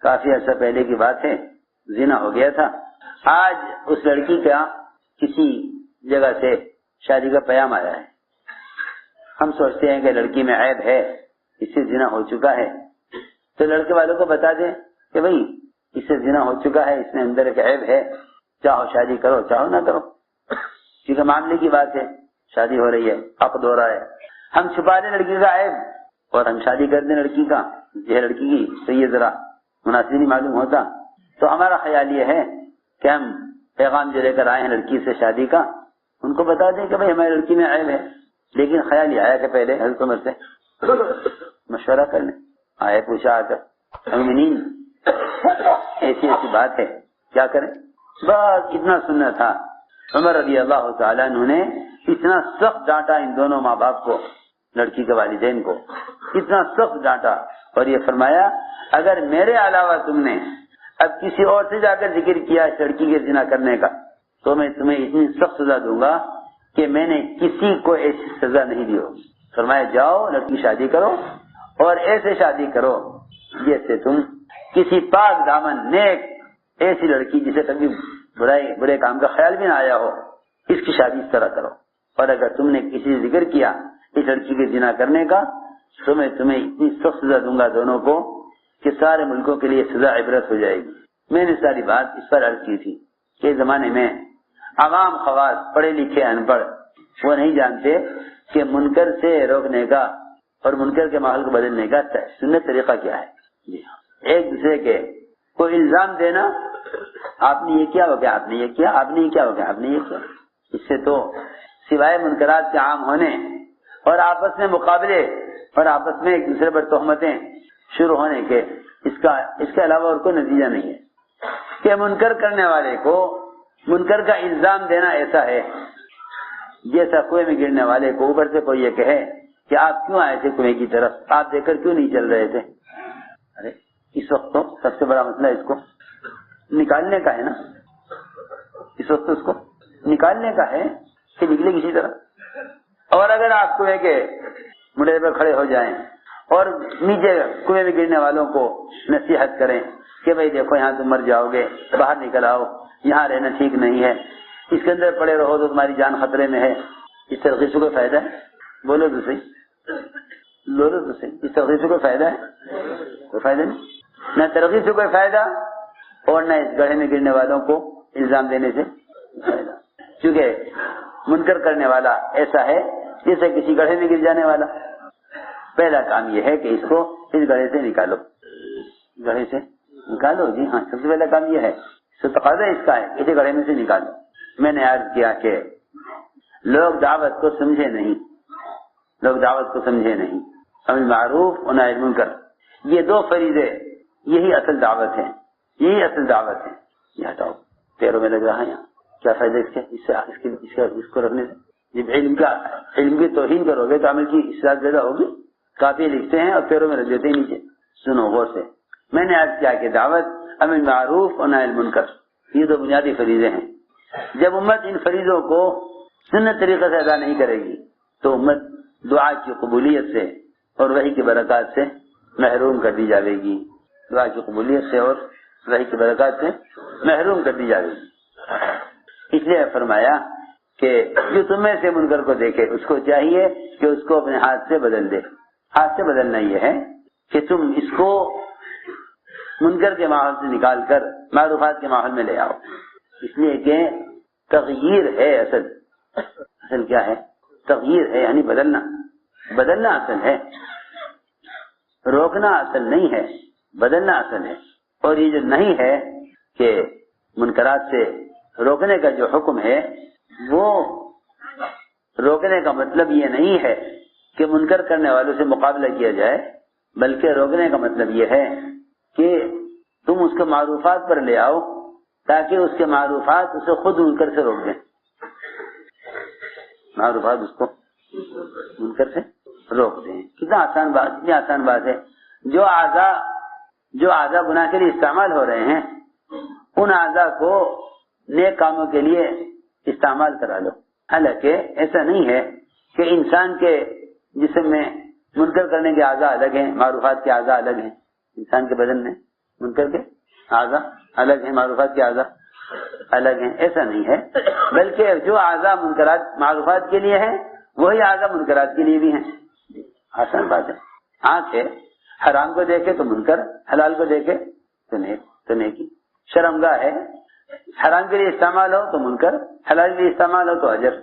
Speaker 1: کافی عرصہ پہلے کی بات ہے، زنا ہو گیا تھا. آج اس لڑکی کا کسی جگہ سے شادی کا پیام آیا ہے. ہم سوچتے ہیں کہ لڑکی میں عیب ہے، اس سے زنا ہو چکا ہے، تو لڑکے والوں کو بتا دیں کہ بھئی اس سے زنا ہو چکا ہے، اس میں اندر ایک عیب ہے، چاہو شادی کرو چاہو نہ کرو. کیونکہ معاملے کی بات ہے، شادی ہو رہی ہے، عقد ہو رہا ہے. ہم چھپا دیں لڑکی کا عیب اور ہم شادی کر دیں لڑکی کا، یہ لڑکی کی تو یہ ذرا مناسب نہیں معلوم ہوتا. تو ہمارا خیال یہ ہے کہ ہم پیغام جو لے کر آئے ہیں لڑکی سے شادی کا، ان کو بتا دیں کہ بھئی ہماری لڑکی میں عیب ہے. لیکن خیال یہ آیا کہ پہلے حضرت عمر سے مشورہ کر لیں. آئے پوچھا آ کر امینین ایسی ایسی بات ہے، کیا کریں؟ بس اتنا سننا تھا. عمر رضی اللہ تعالیٰ عنہ نے اتنا سخت ڈانٹا ان دونوں ماں باپ کو، لڑکی کے والدین کو اتنا سخت ڈانٹا اور یہ فرمایا اگر میرے علاوہ تم نے اب کسی اور سے جا کر ذکر کیا اس لڑکی کے زنا کرنے کا تو میں تمہیں اتنی سخت سزا دوں گا کہ میں نے کسی کو ایسی سزا نہیں دی ہوگی. فرمایا جاؤ لڑکی شادی کرو اور ایسے شادی کرو جیسے تم کسی پاک دامن نیک ایسی لڑکی جسے کبھی برے کام کا خیال بھی نہ آیا ہو، اس کی شادی اس طرح کرو. اور اگر تم نے کسی سے ذکر کیا اس لڑکی کے زنا کرنے کا تو میں تمہیں اتنی سخت سزا دوں گا دونوں کو کہ سارے ملکوں کے لیے سزا عبرت ہو جائے گی. میں نے ساری بات اس پر عرض کی تھی کہ زمانے میں عوام خواص پڑھے لکھے ان پڑھ وہ نہیں جانتے کہ منکر سے روکنے کا اور منکر کے ماحول کو بدلنے کا سنت طریقہ کیا ہے. جی ہاں، ایک دوسرے کے کوئی الزام دینا، آپ نے یہ کیا ہو گیا، آپ نے یہ کیا، آپ نے یہ کیا ہو گیا، آپ نے یہ کیا. اس سے تو سوائے منکرات کے عام ہونے اور آپس میں مقابلے اور آپس میں ایک دوسرے پر تہمتیں شروع ہونے کے اس کے علاوہ اور کوئی نتیجہ نہیں ہے. کہ منکر کرنے والے کو منکر کا الزام دینا ایسا ہے جیسا کنویں میں گرنے والے کو اوپر سے کوئی یہ کہے کہ آپ کیوں آئے تھے کنویں کی طرف، آپ دیکھ کر کیوں نہیں چل رہے تھے. ارے اس وقت تو سب سے بڑا مسئلہ اس کو نکالنے کا ہے نا، اس وقت اس کو نکالنے کا ہے کہ نکلے کسی طرح. اور اگر آپ کنویں کے مڑے پہ کھڑے ہو جائیں اور نیچے کنویں میں گرنے والوں کو نصیحت کریں کہ بھئی دیکھو یہاں تم مر جاؤ گے، باہر نکل آؤ، یہاں رہنا ٹھیک نہیں ہے، اس کے اندر پڑے رہو تو تمہاری جان خطرے میں ہے، اس ترغیب سے کوئی فائدہ ہے؟ بولو تو صحیح، بولو تو صحیح، اس ترغیب سے کوئی فائدہ ہے؟ کوئی فائدہ نہیں. نہ ترغیب سے کوئی فائدہ اور نہ اس گڑھے میں گرنے والوں کو الزام دینے سے فائدہ. کیونکہ منکر کرنے والا ایسا ہے جیسے کسی گڑھے میں گر جانے والا. پہلا کام یہ ہے کہ اس کو اس گڑھے سے نکالو، گڑھے سے نکالو. جی ہاں، سب سے پہلا کام یہ ہے، تقاضا اس کا ہے اسے گڑھے میں سے نکالو. میں نے عرض کیا کہ لوگ دعوت کو سمجھے نہیں، لوگ دعوت کو سمجھے نہیں. امر معروف و نہی منکر، یہ دو فریضے، یہی اصل دعوت ہے، یہی اصل دعوت ہے. یہ ہٹاؤ، پیروں میں لگ رہا ہے، یہاں کیا فائدہ اس کو رکھنے سے؟ جب علم کی توہین کرو گے تو عمل کی اصلاح زیادہ ہوگی. کافی لکھتے ہیں اور پیروں میں رکھ دیتے ہیں نیچے. سنو غور سے، میں نے عرض کیا کہ دعوت امر معروف و نہی منکر یہ دو بنیادی فریضے ہیں. جب امت ان فریضوں کو سنت طریقے سے ادا نہیں کرے گی تو امت دعا کی قبولیت سے اور وحی کی برکات سے محروم کر دی جائے گی. دعا کی قبولیت سے اور وحی کی برکات سے محروم کر دی جا رہی ہے۔ اس لیے فرمایا کہ جو تم میں سے منکر کو دیکھے اس کو چاہیے کہ اس کو اپنے ہاتھ سے بدل دے۔ ہاتھ سے بدلنا یہ ہے کہ تم اس کو منکر کے ماحول سے نکال کر معروفات کے ماحول میں لے آؤ، اس لیے کہ تغییر ہے اصل کیا ہے؟ تغییر ہے، یعنی بدلنا اصل ہے، روکنا اصل نہیں ہے، بدلنا اصل ہے۔ اور یہ جو نہیں ہے کہ منکرات سے روکنے کا جو حکم ہے، وہ روکنے کا مطلب یہ نہیں ہے کہ منکر کرنے والوں سے مقابلہ کیا جائے، بلکہ روکنے کا مطلب یہ ہے کہ تم اس کے معروفات پر لے آؤ تاکہ اس کے معروفات اسے خود منکر سے روک دیں۔ معروفات اس کو منکر سے روک دیں۔ کتنا آسان بات ہے۔ جو اعضاء گناہ کے لیے استعمال ہو رہے ہیں، ان اعضاء کو نیک کاموں کے لیے استعمال کرا لو۔ حالانکہ ایسا نہیں ہے کہ انسان کے جسم میں منکر کرنے کے اعضاء الگ ہیں، معروفات کے اعضاء الگ ہیں۔ انسان کے بدن میں منکر کے اعضاء الگ ہیں، معروفات کے اعضاء الگ ہیں، ایسا نہیں ہے، بلکہ جو اعضاء منکرات معروفات کے لیے ہیں وہی اعضاء منکرات کے لیے بھی ہیں۔ آسان بات ہے۔ آنکھ ہے، حرام کو دیکھے تو منکر، حلال کو دیکھے تو نیکی۔ شرمگاہ ہے، حرام کے لیے استعمال ہو تو منکر، حلال کے لیے استعمال ہو تو اجر۔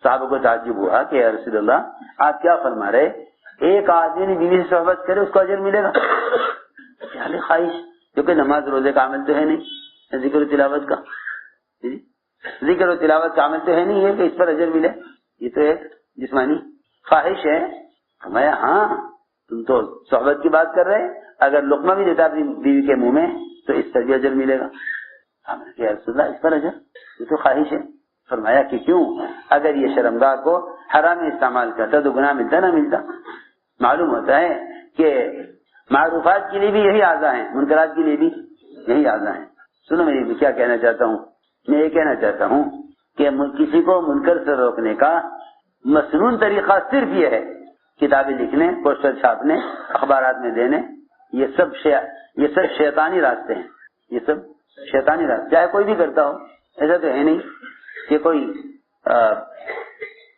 Speaker 1: صحابہ کو تعجب ہوا کہ یا رسول اللہ آپ کیا فرما رہے، ایک آدمی نے بیوی سے صحبت کرے اس کو اجر ملے گا؟ خیال خواہش، کیونکہ نماز روزے کا عمل تو ہے نہیں، ذکر و تلاوت کا ذکر و تلاوت کا عمل تو ہے نہیں ہے کہ اس پر اجر ملے، یہ تو ایک جسمانی خواہش ہے۔ فرمایا ہاں تم تو صحبت کی بات کر رہے، اگر لقمہ بھی دیتا اپنی بیوی کے منہ میں تو اس پر بھی اجر ملے گا۔ یا رسول اللہ اس پر اجر، یہ تو خواہش ہے۔ فرمایا کہ کیوں؟ اگر یہ شرمگاہ کو حرام میں استعمال کرتا تو گناہ ملتا نہ ملتا؟ معلوم ہوتا ہے کہ معروفات کے لیے بھی یہی اعضاء ہیں، منکرات کے لیے بھی یہی اعضاء ہیں۔ سنو میں کیا کہنا چاہتا ہوں، میں یہ کہنا چاہتا ہوں کہ کسی کو منکر سے روکنے کا مسنون طریقہ صرف یہ ہے، کتابیں لکھنے، پوسٹر چھاپنے، اخبارات میں دینے، یہ سب شیطانی راستے ہیں، یہ سب شیطانی راستے، چاہے کوئی بھی کرتا ہو۔ ایسا تو ہے نہیں کہ کوئی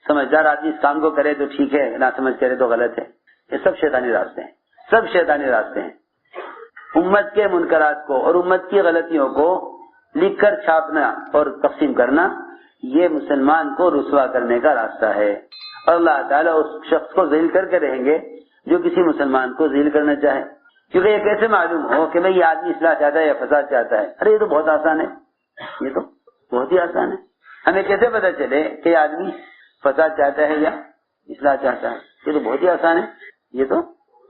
Speaker 1: سمجھدار آدمی اس کام کو کرے تو ٹھیک ہے، نہ سمجھ کرے تو غلط ہے۔ یہ سب شیطانی راستے ہیں، سب شیطانی راستے ہیں۔ امت کے منکرات کو اور امت کی غلطیوں کو لکھ کر چھاپنا اور تقسیم کرنا، یہ مسلمان کو رسوا کرنے کا راستہ ہے، اور اللہ تعالیٰ اس شخص کو ذلیل کر کے رہیں گے جو کسی مسلمان کو ذلیل کرنا چاہے۔ کیونکہ یہ کیسے معلوم ہو کہ بھئی یہ آدمی اصلاح چاہتا ہے یا فساد چاہتا ہے؟ ارے یہ تو بہت آسان ہے، یہ تو بہت ہی آسان ہے۔ ہمیں کیسے پتہ چلے کہ یہ آدمی فساد چاہتا ہے یا اصلاح چاہتا ہے؟ یہ تو بہت ہی آسان ہے، یہ تو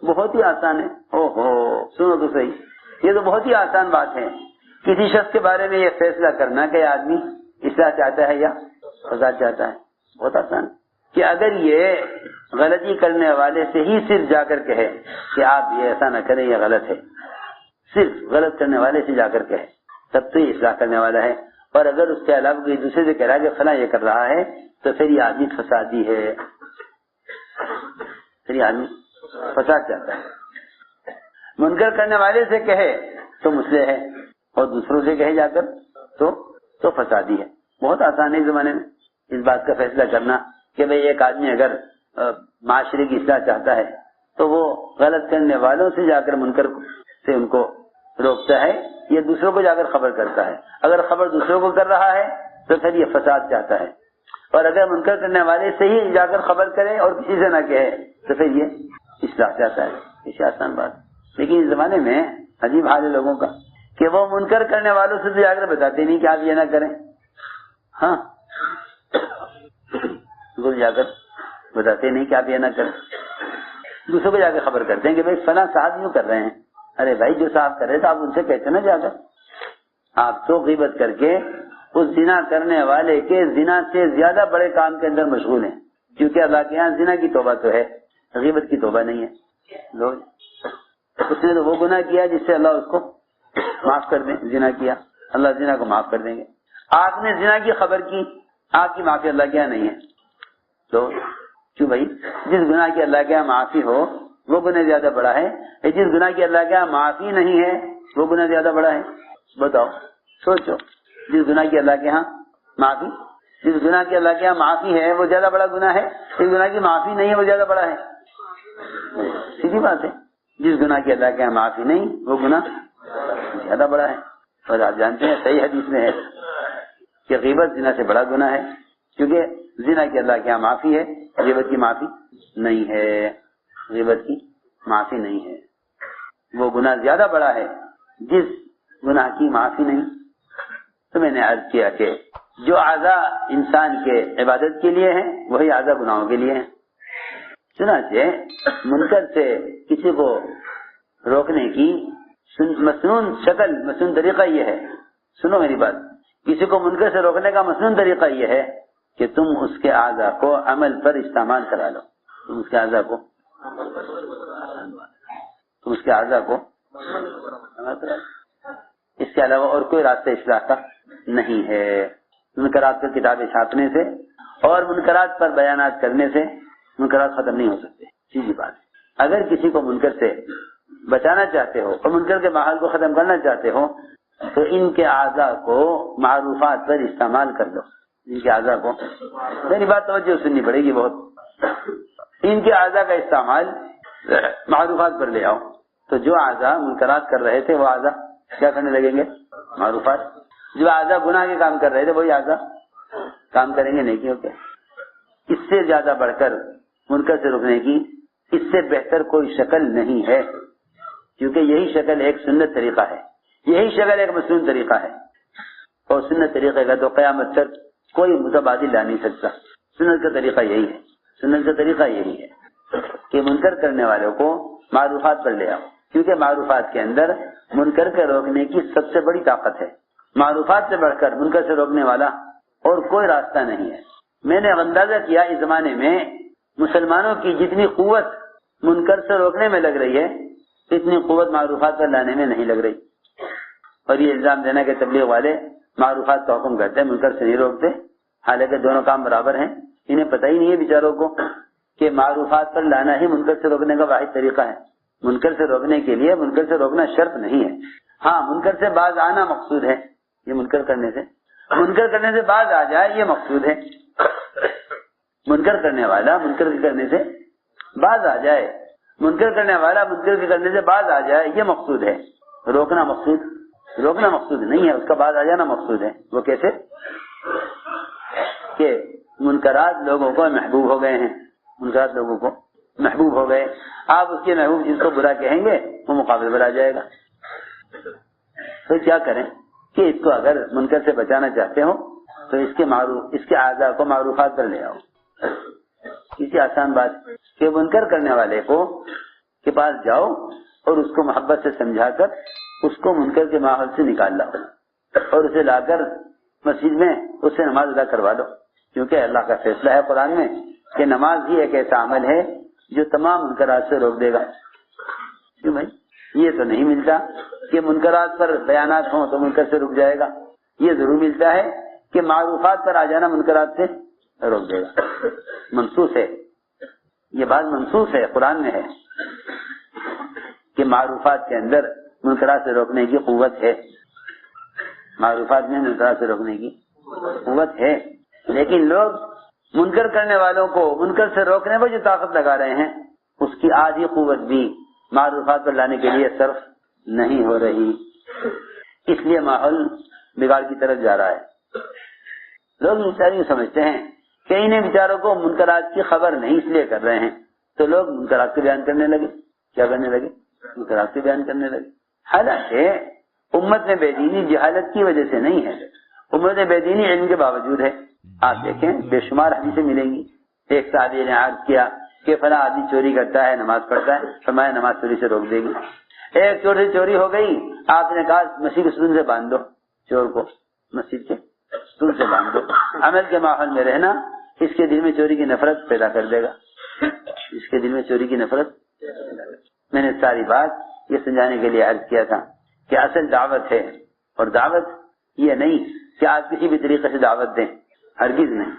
Speaker 1: بہت ہی آسان ہے۔ سنو تو صحیح، یہ تو بہت ہی آسان بات ہے کسی شخص کے بارے میں یہ فیصلہ کرنا کہ آدمی اصلاح چاہتا ہے یا فساد چاہتا ہے۔ بہت آسان ہے کہ اگر یہ غلطی کرنے والے سے ہی صرف جا کر کہے کہ آپ یہ ایسا نہ کریں، یہ غلط ہے، صرف غلط کرنے والے سے جا کر کہے تب تو یہ اصلاح کرنے والا ہے۔ اور اگر اس کے علاوہ کوئی دوسرے سے کہہ رہا ہے کہ فلاں یہ کر رہا ہے تو پھر یہ آدمی فسادی ہے، پھر یہ آدمی فساد چاہتا ہے۔ منکر کرنے والے سے کہے تو مصلح ہے، اور دوسروں سے کہے جا کر تو فسادی ہے۔ بہت آسان ہے اس زمانے میں اس بات کا فیصلہ کرنا کہ بھئی ایک آدمی اگر معاشرے کی اصلاح چاہتا ہے تو وہ غلط کرنے والوں سے جا کر منکر سے ان کو روکتا ہے، یہ دوسروں کو جا کر خبر کرتا ہے۔ اگر خبر دوسروں کو کر رہا ہے تو پھر یہ فساد چاہتا ہے، اور اگر منکر کرنے والے سے ہی جا کر خبر کرے اور کسی سے نہ کہے تو پھر یہ اصلاح چاہتا ہے۔ یہ آسان بات، لیکن اس زمانے میں عجیب حال ہے لوگوں کا کہ وہ منکر کرنے والوں سے تو جا کر بتاتے نہیں کہ آپ یہ نہ کریں، ہاں وہ جا کر بتاتے نہیں کہ آپ یہ نہ کریں، دوسروں کو جا کے خبر کرتے ہیں کہ بھائی فلاں صاحب یوں کر رہے ہیں۔ ارے بھائی جو صاحب کر رہے تھے آپ ان سے کہتے نا جا کر، آپ تو غیبت کر کے اس زنا کرنے والے کے زنا سے زیادہ بڑے کام کے اندر مشغول ہیں، کیونکہ اللہ کے یہاں زنا کی توبہ تو ہے، غیبت کی توبہ نہیں ہے۔ اس نے تو وہ گناہ کیا جس سے اللہ اس کو معاف کر دیں، زنا کیا اللہ زنا کو معاف کر دیں گے۔ آپ نے زنا کی خبر کی، آپ کی معافی اللہ کے یہاں نہیں ہے، تو کیوں بھائی؟ جس گناہ کی اللہ کے یہاں معافی ہو وہ گناہ زیادہ بڑا ہے، جس گناہ کی اللہ کے یہاں معافی نہیں ہے وہ گناہ زیادہ بڑا ہے؟ بتاؤ، سوچو. جس گناہ کی اللہ کے ہاں معافی، جس گناہ کی اللہ کے ہاں معافی ہے وہ زیادہ بڑا گناہ ہے، جس گناہ کی معافی نہیں ہے وہ زیادہ بڑا ہے. سیدھی بات ہے. جس گناہ کی اللہ کے ہاں معافی نہیں وہ گناہ زیادہ بڑا ہے. اور آپ جانتے ہیں صحیح حدیث میں ہے کہ غیبت زنا سے بڑا گناہ ہے، کیونکہ زنا کی اللہ کے یہاں معافی ہے، غیبت کی معافی نہیں ہے. غیبت کی معافی نہیں ہے، وہ گناہ زیادہ بڑا ہے جس گناہ کی معافی نہیں. تو میں نے عرض کیا کہ جو اعضاء انسان کے عبادت کے لیے ہیں وہی اعضاء گناہوں کے لیے ہیں. چنانچہ منکر سے کسی کو روکنے کی مسنون شکل، مسنون طریقہ یہ ہے، سنو میری بات، کسی کو منکر سے روکنے کا مسنون طریقہ یہ ہے کہ تم اس کے اعضاء کو عمل پر استعمال کرا لو. تم اس کے اعضاء کو اس کے علاوہ اور کوئی راستہ اصلاح کا نہیں ہے. منکرات پر کتابیں چھاپنے سے اور منکرات پر بیانات کرنے سے منکرات ختم نہیں ہو سکتے. سیدھی بات ہے. اگر کسی کو منکر سے بچانا چاہتے ہو اور منکر کے ماحول کو ختم کرنا چاہتے ہو تو ان کے اعضاء کو معروفات پر استعمال کر دو. ان کے اعضاء کو، میری بات توجہ سننی پڑے گی بہت، ان کے اعضاء کا استعمال معروفات پر لے آؤ. تو جو اعضاء منکرات کر رہے تھے وہ اعضاء کیا کرنے لگیں گے؟ معروفات. جو اعضاء گناہ کے کام کر رہے تھے وہی اعضاء کام کریں گے نیکیوں کے. اس سے زیادہ بڑھ کر منکر سے روکنے کی اس سے بہتر کوئی شکل نہیں ہے، کیونکہ یہی شکل ایک سنت طریقہ ہے، یہی شکل ایک مسنون طریقہ ہے. اور سنت طریقے کا تو قیامت تک کوئی متبادل لا نہیں سکتا. سنت کا طریقہ یہی ہے، سنت کا طریقہ یہی ہے کہ منکر کرنے والوں کو معروفات پر لے آؤ، کیونکہ معروفات کے اندر منکر کے روکنے کی سب سے بڑی طاقت ہے. معروفات سے بڑھ کر منکر سے روکنے والا اور کوئی راستہ نہیں ہے. میں نے اندازہ کیا اس زمانے میں مسلمانوں کی جتنی قوت منکر سے روکنے میں لگ رہی ہے اتنی قوت معروفات پر لانے میں نہیں لگ رہی. اور یہ الزام دینا کہ تبلیغ والے معروفات کا حکم کرتے ہیں منکر سے نہیں روکتے، حالانکہ دونوں کام برابر ہیں. انہیں پتہ ہی نہیں ہے بیچاروں کو کہ معروفات پر لانا ہی منکر سے روکنے کا واحد طریقہ ہے. منکر سے روکنے کے لیے منکر سے روکنا شرط نہیں ہے. ہاں، منکر سے باز آنا مقصود ہے. یہ منکر کرنے سے باز آ جائے یہ مقصود ہے. منکر کرنے والا منکر کے کرنے سے باز آ جائے، منکر کرنے والا منکر کے کرنے سے باز آ جائے یہ مقصود ہے. روکنا مقصود نہیں ہے، اس کا باز آ جانا مقصود ہے. وہ کیسے؟ کہ منکرات لوگوں کو محبوب ہو گئے ہیں، منکرات لوگوں کو محبوب ہو گئے. آپ اس کے محبوب جس کو برا کہیں گے وہ مقابل پر آ جائے گا. تو کیا کریں کہ اس کو اگر منکر سے بچانا چاہتے ہو تو اس کے اعضاء کو معروفات پر لے آؤ. کسی آسان بات کہ منکر کرنے والے کے پاس جاؤ اور اس کو محبت سے سمجھا کر اس کو منکر کے ماحول سے نکال لاؤ اور اسے لا کر مسجد میں اس سے نماز ادا کروا دو. کیونکہ اللہ کا فیصلہ ہے قرآن میں کہ نماز ہی ایک ایسا عمل ہے جو تمام منکرات سے روک دے گا. کیوں بھائی؟ یہ تو نہیں ملتا کہ منکرات پر بیانات ہوں تو منکر سے رک جائے گا. یہ ضرور ملتا ہے کہ معروفات پر آ جانا منکرات سے روک دے گا. منصوص ہے، یہ بات منصوص ہے، قرآن میں ہے کہ معروفات کے اندر منکرات سے روکنے کی قوت ہے. معروفات میں منکرات سے روکنے کی قوت ہے، لیکن لوگ منکر کرنے والوں کو منکر سے روکنے پر جو طاقت لگا رہے ہیں اس کی آدھی قوت بھی معروفات پر لانے کے لیے صرف نہیں ہو رہی. اس لیے ماحول بگاڑ کی طرف جا رہا ہے. لوگ بیچارے سمجھتے ہیں کہ انہیں بیچاروں کو منکرات کی خبر نہیں اس لیے کر رہے ہیں تو لوگ منکرات کے بیان کرنے لگے. کیا کرنے لگے؟ منکرات کے بیان کرنے لگے. حالانکہ امت میں بے دینی جہالت کی وجہ سے نہیں ہے، امت میں بے دینی علم کے باوجود ہے. آپ دیکھیں بے شمار حدیثیں ملیں گی. ایک صحابی نے عرض کیا کہ فلاں آدمی چوری کرتا ہے، نماز پڑھتا ہے، فرمایا نماز چوری سے روک دے گی. ایک چور سے چوری ہو گئی، آپ نے کہا مسجد کے ستون سے باندھ دو، چور کو مسجد کے ستون سے باندھ دو. عمل کے ماحول میں رہنا اس کے دل میں چوری کی نفرت پیدا کر دے گا. اس کے دل میں چوری کی نفرت. میں نے ساری بات یہ سمجھانے کے لیے عرض کیا تھا کہ اصل دعوت ہے، اور دعوت یہ نہیں کہ آپ کسی بھی طریقے سے دعوت دیں، ہرگز نہیں.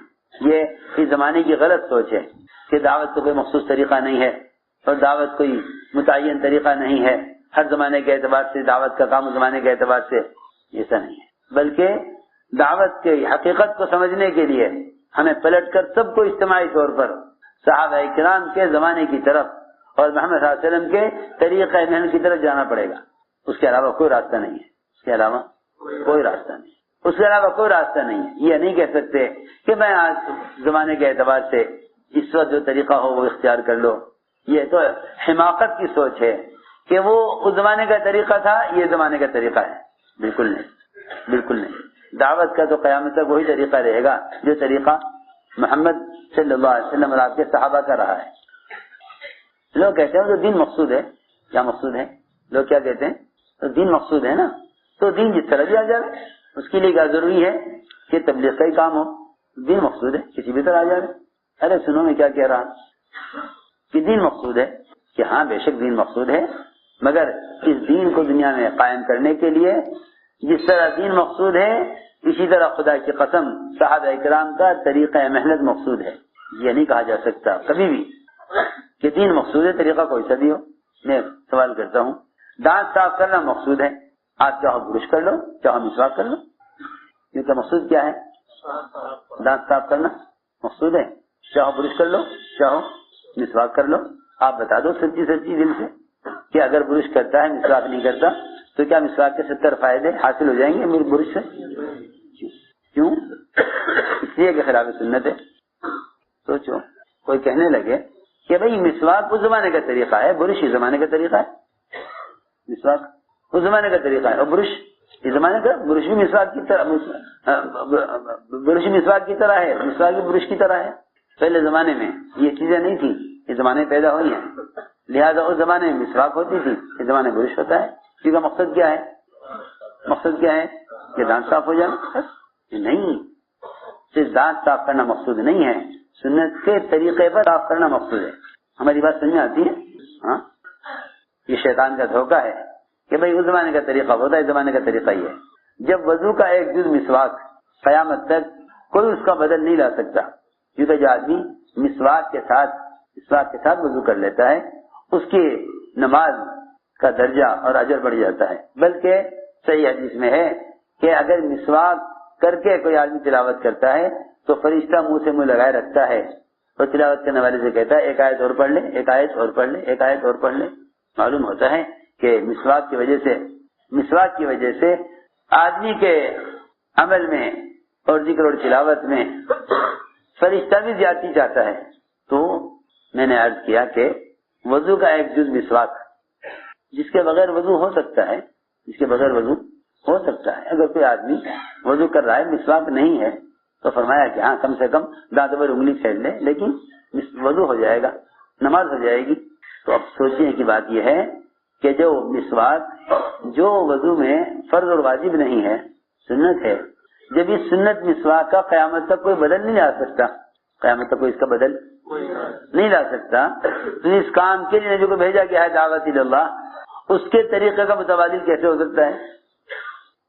Speaker 1: یہ اس زمانے کی غلط سوچ ہے کہ دعوت کو کوئی مخصوص طریقہ نہیں ہے اور دعوت کوئی متعین طریقہ نہیں ہے. ہر زمانے کے اعتبار سے دعوت کا کام اس زمانے کے اعتبار سے ایسا نہیں ہے، بلکہ دعوت کی حقیقت کو سمجھنے کے لیے ہمیں پلٹ کر سب کو اجتماعی طور پر صحابہ کرام کے زمانے کی طرف اور محمد صلی اللہ علیہ وسلم کے طریقہ محنت کی طرف جانا پڑے گا. اس کے علاوہ کوئی راستہ نہیں ہے، اس کے علاوہ کوئی راستہ نہیں، اس کے علاوہ کوئی راستہ نہیں ہے. یہ نہیں کہہ سکتے کہ میں آج زمانے کے اعتبار سے اس وقت جو طریقہ ہو وہ اختیار کر لو. یہ تو حماقت کی سوچ ہے کہ وہ اس زمانے کا طریقہ تھا، یہ زمانے کا طریقہ ہے. بالکل نہیں، بالکل نہیں. دعوت کا تو قیامت تک وہی طریقہ رہے گا جو طریقہ محمد صلی اللہ علیہ وسلم اور آپ کے صحابہ کا رہا ہے. لوگ کہتے ہیں تو دین مقصود ہے. کیا مقصود ہے؟ لوگ کیا کہتے ہیں؟ تو دین مقصود ہے نا، تو دین جس طرح بھی آ جائے اس کے لیے کیا ضروری ہے کہ تبلیغ کا ہی کام ہو. دین مقصود ہے، کسی بھی طرح آ جائے. ارے سنو میں کیا کہہ رہا کہ دین مقصود ہے، کہ ہاں بے شک دین مقصود ہے، مگر اس دین کو دنیا میں قائم کرنے کے لیے جس طرح دین مقصود ہے اسی طرح خدا کی قسم صحابہ کرام کا طریقہ محنت مقصود ہے. یہ نہیں کہا جا سکتا کبھی بھی کہ دین مقصود ہے طریقہ کوئی سا بھی ہو. میں سوال کرتا ہوں، دانت صاف کرنا مقصود ہے، آپ چاہو برش کر لو چاہو مسواک کر لو، کیونکہ مقصود کیا ہے؟ دانت صاف کرنا مقصود ہے. چاہو برش کر لو چاہو مسواک کر لو. آپ بتا دو سچی سچی دل سے کہ اگر برش کرتا ہے مسواک نہیں کرتا تو کیا مسواک کے 70 فائدے حاصل ہو جائیں گے میرے برش سے؟ کیوں؟ اس لیے کہ خلاف سنت ہے. سوچو کوئی کہنے لگے کہ بھئی مسواک اس زمانے کا طریقہ ہے، برش اس زمانے کا طریقہ ہے. مسواک اس زمانے کا طریقہ ہے اور برش اس زمانے کا. برش بھی مسواک کی طرح، برش مسواک کی طرح ہے، مسواک بھی برش کی طرح ہے. پہلے زمانے میں یہ چیزیں نہیں تھی، اس زمانے پیدا ہوئی ہیں، لہذا اس زمانے میں مسواک ہوتی تھی، اس زمانے میں برش ہوتا ہے. اس کا مقصد کیا ہے؟ مقصد کیا ہے کہ دانت صاف ہو جائے؟ نہیں، صرف دانت صاف کرنا مقصود نہیں ہے، سنت کے طریقے پر صاف کرنا مقصود ہے. ہماری بات سمجھ میں آتی ہے؟ ہاں، یہ شیطان کا دھوکہ ہے کہ بھئی اس زمانے کا طریقہ ہوتا ہے، اس زمانے کا طریقہ یہ ہے. جب وضو کا ایک جز مسواک قیامت تک کوئی اس کا بدل نہیں لا سکتا، کیونکہ جو آدمی مسواک کے ساتھ وضو کر لیتا ہے اس کی نماز کا درجہ اور اجر بڑھ جاتا ہے. بلکہ صحیح حدیث میں ہے کہ اگر مسواک کر کے کوئی آدمی تلاوت کرتا ہے تو فرشتہ منہ سے منہ لگائے رکھتا ہے اور تلاوت کرنے والے سے کہتا ہے ایک آیت اور پڑھ لے، ایک آیت اور پڑھ لے، ایک آیت اور پڑھ لے. معلوم ہوتا ہے کہ مسواک کی وجہ سے آدمی کے عمل میں اور ذکر اور تلاوت میں فرشتہ بھی زیادتی چاہتا ہے. تو میں نے عرض کیا کہ وضو کا ایک جز مسواک جس کے بغیر وضو ہو سکتا ہے، اگر کوئی آدمی وضو کر رہا ہے مسواک نہیں ہے تو فرمایا کہ ہاں کم سے کم دانتوں پر انگلی پھیل لے، لیکن وضو ہو جائے گا، نماز ہو جائے گی. تو اب سوچنے کی بات یہ ہے کہ جو مسواک جو وضو میں فرض اور واجب نہیں ہے، سنت ہے، جب یہ سنت مسواک کا قیامت تک کوئی بدل نہیں لا سکتا، قیامت تک کوئی اس کا بدل نہیں لا سکتا، تو اس کام کے لیے جو کو بھیجا گیا ہے دعوت اللہ، اس کے طریقے کا متبادل کیسے ہو سکتا ہے؟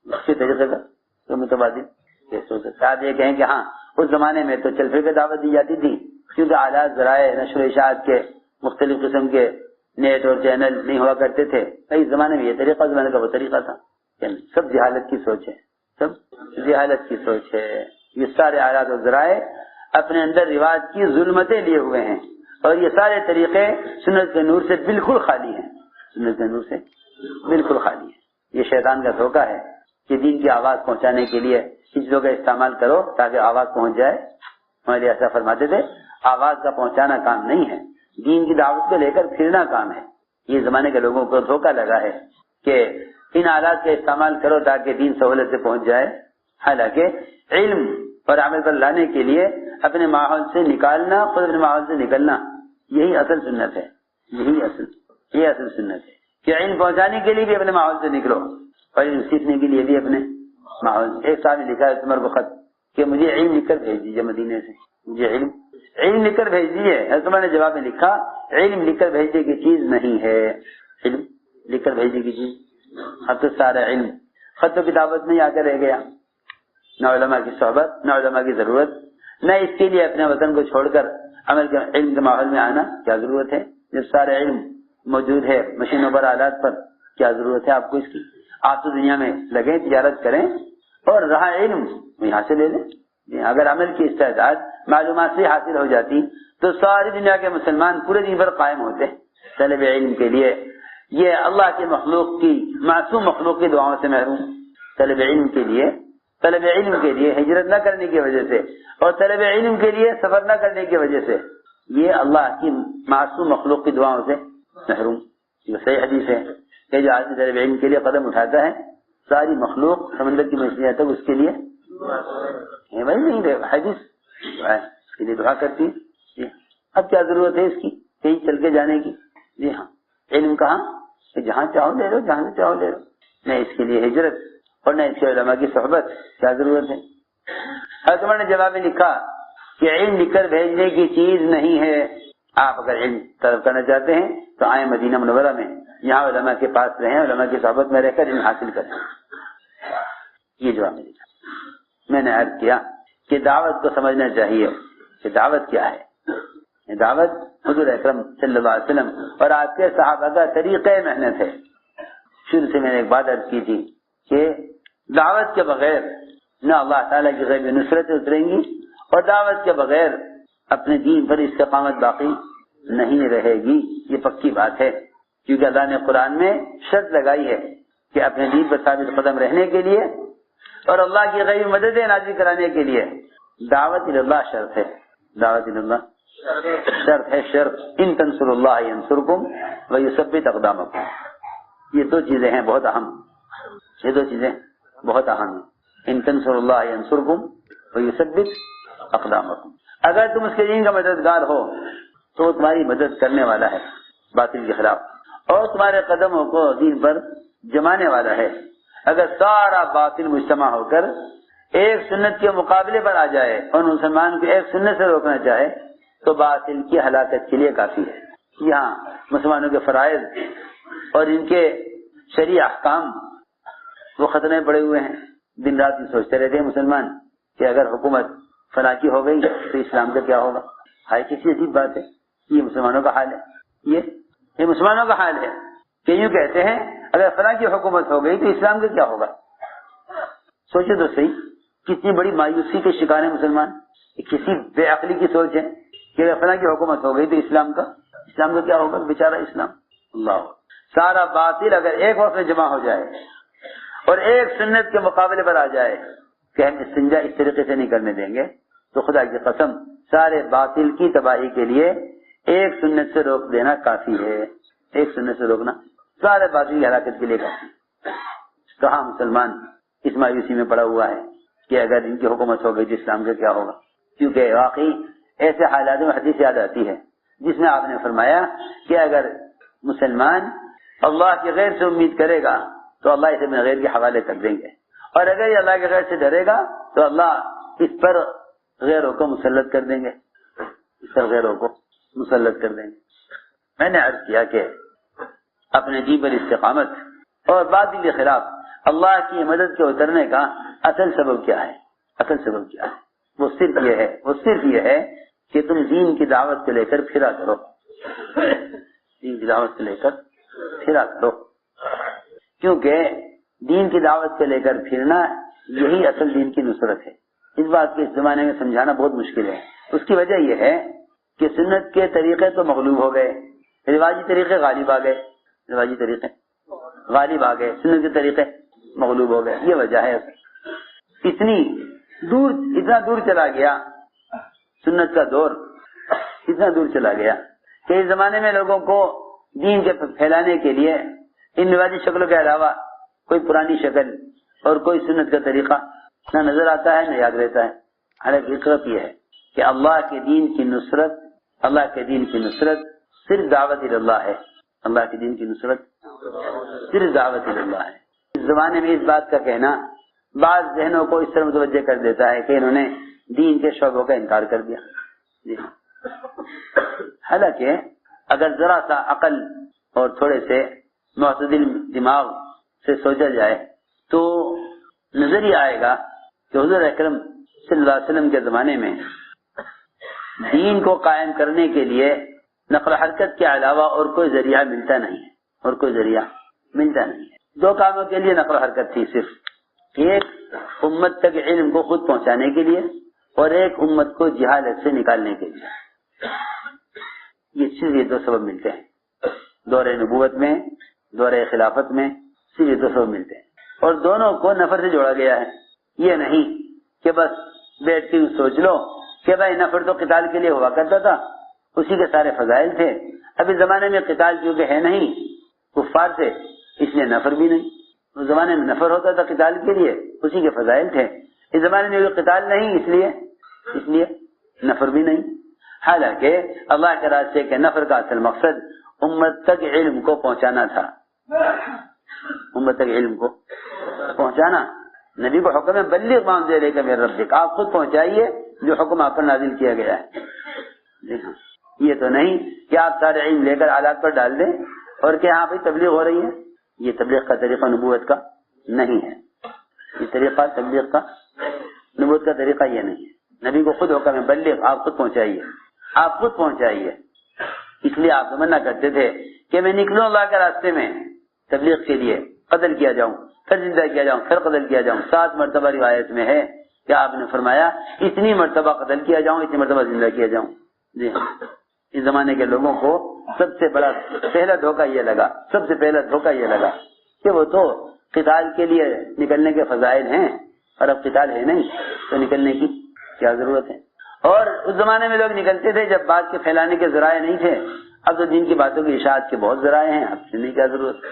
Speaker 1: اس کے طریقے کا متبادل کیسے ہو سکتا ہے؟ آپ یہ کہیں کہ ہاں اس زمانے میں تو چل پھر کے دعوت دی جاتی تھی، کیونکہ آلات ذرائع نشر و اشاعت کے مختلف قسم کے نیٹ اور چینل نہیں ہوا کرتے تھے. اس زمانے میں یہ طریقہ، زمانے کا وہ طریقہ تھا. سب جہالت کی سوچ ہے، سب جہالت کی سوچ ہے. یہ سارے آلات اور ذرائع اپنے اندر رواج کی ظلمتیں لیے ہوئے ہیں اور یہ سارے طریقے سنت کے نور سے بالکل خالی ہیں، سنت کے نور سے بالکل خالی ہیں. یہ شیطان کا دھوکہ ہے کہ دین کی آواز پہنچانے کے لیے چیزوں کا استعمال کرو تاکہ آواز پہنچ جائے. ہمارے ایسا فرماتے تھے آواز کا پہنچانا کام نہیں ہے، دین کی دعوت کو لے کر پھرنا کام ہے. یہ زمانے کے لوگوں کو دھوکہ لگا ہے کہ ان آلات کا استعمال کرو تاکہ دین سہولت سے پہنچ جائے. حالانکہ علم اور عمل پر لانے کے لیے اپنے ماحول سے نکالنا، خود اپنے ماحول سے نکلنا، یہی اصل سنت ہے. یہ اصل سنت ہے کہ علم پہنچانے کے لیے بھی اپنے ماحول سے نکلو اور علم سیکھنے کے لیے بھی اپنے ماحول سے. ایک صاحب نے لکھا ہے عمر کو خط کہ مجھے علم لکھ کر بھیج دیجیے مدینے سے، مجھے علم لکھ کر بھیج دیجیے. عمر نے جواب میں لکھا علم لکھ کر بھیجنے کی چیز نہیں ہے، علم لکھ کر بھیجنے کی چیز. اب تو سارا علم خط و کتابت میں آ کر رہ گیا، نہ علماء کی صحبت، نہ علماء کی ضرورت، نہ اس کے لیے اپنے وطن کو چھوڑ کر عمل کے علم کے ماحول میں آنا کیا ضرورت ہے جب سارا علم موجود ہے مشینوں پر، آلات پر. کیا ضرورت ہے آپ کو اس کی؟ آپ تو دنیا میں لگیں، تجارت کریں، اور رہا علم یہاں سے لے لیں. اگر عمل کی استعداد معلومات سے حاصل ہو جاتی تو ساری دنیا کے مسلمان پورے دن بھر قائم ہوتے. طلب علم کے لیے یہ اللہ کے مخلوق کی، معصوم مخلوق کی دعاؤں سے محروم. طلب علم کے لیے ہجرت نہ کرنے کی وجہ سے اور طلب علم کے لیے سفر نہ کرنے کی وجہ سے یہ اللہ کی معصوم مخلوق کی دعاؤں سے محروم. یہ صحیح حدیث ہے کہ جو آدمی طلب علم کے لیے قدم اٹھاتا ہے ساری مخلوق سمندر کی مچھلیاں تک اس کے لیے وہی نہیں رہے. حدیث اس کے لیے دعا کرتی. جی اب کیا ضرورت ہے اس کی کہیں چل کے جانے کی؟ جی ہاں، علم کہاں کہ جہاں چاہو لے لو، جہاں سے چاہو لے لو. نہ اس کے لیے ہجرت اور نہ اس کے علماء کی صحبت، کیا ضرورت ہے؟ حضرت عمر نے جواب میں لکھا کہ علم لکھ کر بھیجنے کی چیز نہیں ہے. آپ اگر علم طلب کرنا چاہتے ہیں تو آئیں مدینہ منورہ میں، یہاں علماء کے پاس رہیں، علماء کی صحبت میں رہ کر علم حاصل کریں. یہ جواب میں لکھا. میں نے عرض کیا کہ دعوت کو سمجھنا چاہیے کہ دعوت کیا ہے. دعوت حضور اکرم صلی اللہ علیہ وسلم اور آپ کے صحابہ کا طریقہ محنت ہے. شروع سے میں نے ایک بات عرض کی تھی کہ دعوت کے بغیر نہ اللہ تعالیٰ کی غیبی نصرتیں اتریں گی اور دعوت کے بغیر اپنے دین پر استقامت باقی نہیں رہے گی. یہ پکی بات ہے کیونکہ اللہ نے قرآن میں شرط لگائی ہے کہ اپنے دین پر ثابت قدم رہنے کے لیے اور اللہ کی غیبی مددیں نازل کرانے کے لیے دعوت اللہ شرط ہے. دعوت اللہ شرط ہے، شرط. ان تنصر اللہ ینصرکم ویثبت اقدامکم. یہ دو چیزیں ہیں بہت اہم، یہ دو چیزیں بہت اہم ہیں. ان تنصر اللہ ینصرکم ویثبت اقدامکم. اگر تم اس کے دین کا مددگار ہو تو وہ تمہاری مدد کرنے والا ہے باطل کے خلاف اور تمہارے قدموں کو دین پر جمانے والا ہے. اگر سارا باطل مجتمع ہو کر ایک سنت کے مقابلے پر آ جائے اور مسلمان کو ایک سنت سے روکنا چاہے تو باطل کی ہلاکت کے لیے کافی ہے. یہاں مسلمانوں کے فرائض اور ان کے شرعی احکام وہ خطرے پڑے ہوئے ہیں. دن رات یہ سوچتے رہتے ہیں مسلمان کہ اگر حکومت فلاں کی ہو گئی تو اسلام کا کیا ہوگا. ہائے کسی عجیب بات ہے. یہ مسلمانوں کا حال ہے. یہ مسلمانوں کا حال ہے کہ یوں کہتے ہیں اگر فلاں کی حکومت ہو گئی تو اسلام کا کیا ہوگا. سوچے تو صحیح کتنی بڑی مایوسی کے شکار ہیں مسلمان. کسی بے عقلی کی سوچ ہے کہ اگر فلاں کی حکومت ہو گئی تو اسلام کا کیا ہوگا. بیچارہ اسلام. اللہ سارا باطل اگر ایک وقت میں جمع ہو جائے اور ایک سنت کے مقابلے پر آ جائے کہ ہم استنجا اس طریقے سے نہیں کرنے دیں گے تو خدا کی قسم سارے باطل کی تباہی کے لیے ایک سنت سے روک دینا کافی ہے. ایک سنت سے روکنا سارے باطل کی ہلاکت کے لیے کافی. کہاں مسلمان اس مایوسی میں پڑا ہوا ہے کہ اگر ان کی حکومت ہو گئی تو اسلام کا کیا ہوگا. کیونکہ واقعی ایسے حالات میں حدیث یاد آتی ہے جس میں آپ نے فرمایا کہ اگر مسلمان اللہ کے غیر سے امید کرے گا تو اللہ اسے غیر کے حوالے کر دیں گے اور اگر یہ اللہ کے غیر سے ڈرے گا تو اللہ اس پر غیروں کو مسلط کر دیں گے. اس پر غیروں کو مسلط کر دیں گے. میں نے عرض کیا کہ اپنے دین پر استقامت اور باطل کے خلاف اللہ کی مدد کے اترنے کا اصل سبب کیا ہے؟ اصل سبب کیا ہے؟ وہ صرف یہ ہے کہ تم دین کی دعوت کو لے کر پھرا کرو. دین کی دعوت کو لے کر پھرا کرو. کیونکہ دین کی دعوت کو لے کر پھرنا یہی اصل دین کی نصرت ہے. اس بات کو اس زمانے میں سمجھانا بہت مشکل ہے. اس کی وجہ یہ ہے کہ سنت کے طریقے تو مغلوب ہو گئے، رواجی طریقے غالب آ گئے. سنت کے طریقے مغلوب ہو گئے. یہ وجہ ہے. اتنا دور چلا گیا سنت کا دور، اتنا دور چلا گیا کہ اس زمانے میں لوگوں کو دین کے پھیلانے کے لیے ان رواجی شکلوں کے علاوہ کوئی پرانی شکل اور کوئی سنت کا طریقہ نہ نظر آتا ہے نہ یاد رہتا ہے. حالانکہ حقیقت یہ ہے کہ اللہ کے دین کی نصرت صرف دعوت اللہ ہے. اللہ کے دین کی نصرت صرف دعوت اللہ ہے. اس زمانے میں اس بات کا کہنا بعض ذہنوں کو اس طرح متوجہ کر دیتا ہے کہ انہوں نے دین کے شعبوں کا انکار کر دیا. حالانکہ اگر ذرا سا عقل اور تھوڑے سے معتدل دماغ سے سوچا جائے تو نظر ہی آئے گا کہ حضور اکرم صلی اللہ علیہ وسلم کے زمانے میں دین کو قائم کرنے کے لیے نقل و حرکت کے علاوہ اور کوئی ذریعہ ملتا نہیں ہے. اور کوئی ذریعہ ملتا نہیں ہے۔ دو کاموں کے لیے نقل و حرکت تھی صرف، ایک امت تک علم کو خود پہنچانے کے لیے اور ایک امت کو جہالت سے نکالنے کے لیے۔ یہ صرف یہ دو سبب ملتے ہیں دور نبوت میں، دور خلافت میں، صرف یہ دو سبب ملتے ہیں، اور دونوں کو نفر سے جوڑا گیا ہے۔ یہ نہیں کہ بس بیٹھ کے سوچ لو کہ بھائی نفر تو قتال کے لیے ہوا کرتا تھا، اسی کے سارے فضائل تھے، ابھی زمانے میں قتال کیونکہ ہے نہیں کفار سے، اس لیے نفر بھی نہیں۔ اس زمانے میں نفر ہوتا تھا قتال کے لیے، اسی کے فضائل تھے، اس زمانے میں قتال نہیں، اس لیے نفر بھی نہیں۔ حالانکہ اللہ کے راستے کے نفر کا اصل مقصد امت تک علم کو پہنچانا تھا، امت تک علم کو پہنچانا۔ نبی کو حکم ہے بلغ ما انزل الیک من ربک، آپ خود پہنچائیے جو حکم آپ پر نازل کیا گیا ہے۔ جی ہاں، یہ تو نہیں کہ آپ سارے علم لے کر آلات پر ڈال دیں اور کہ ہاں بھائی تبلیغ ہو رہی ہے۔ یہ تبلیغ کا طریقہ نبوت کا نہیں ہے، یہ طریقہ تبلیغ کا نبوت کا طریقہ یہ نہیں ہے۔ نبی کو خود حکم ہے بلغ، آپ خود پہنچائیے، آپ خود پہنچائیے۔ اس لیے آپ منع کرتے تھے کہ میں نکلوں اللہ کے راستے میں تبلیغ کے لیے، قتل کیا جاؤں، پھر زندہ کیا جاؤں، پھر قتل کیا جاؤں۔ 7 مرتبہ روایت میں ہے کہ آپ نے فرمایا اتنی مرتبہ قتل کیا جاؤں، اتنی مرتبہ زندہ کیا جاؤں۔ جی ہاں، اس زمانے کے لوگوں کو سب سے بڑا پہلا دھوکہ یہ لگا، سب سے پہلا دھوکہ یہ لگا کہ وہ تو قتال کے لیے نکلنے کے فضائل ہیں اور اب قتال ہے نہیں تو نکلنے کی کیا ضرورت ہے۔ اور اس زمانے میں لوگ نکلتے تھے جب بات کے پھیلانے کے ذرائع نہیں تھے، اب تو دین کی باتوں کی اشاعت کے بہت ذرائع ہیں، اب سننے کی کیا ضرورت ہے۔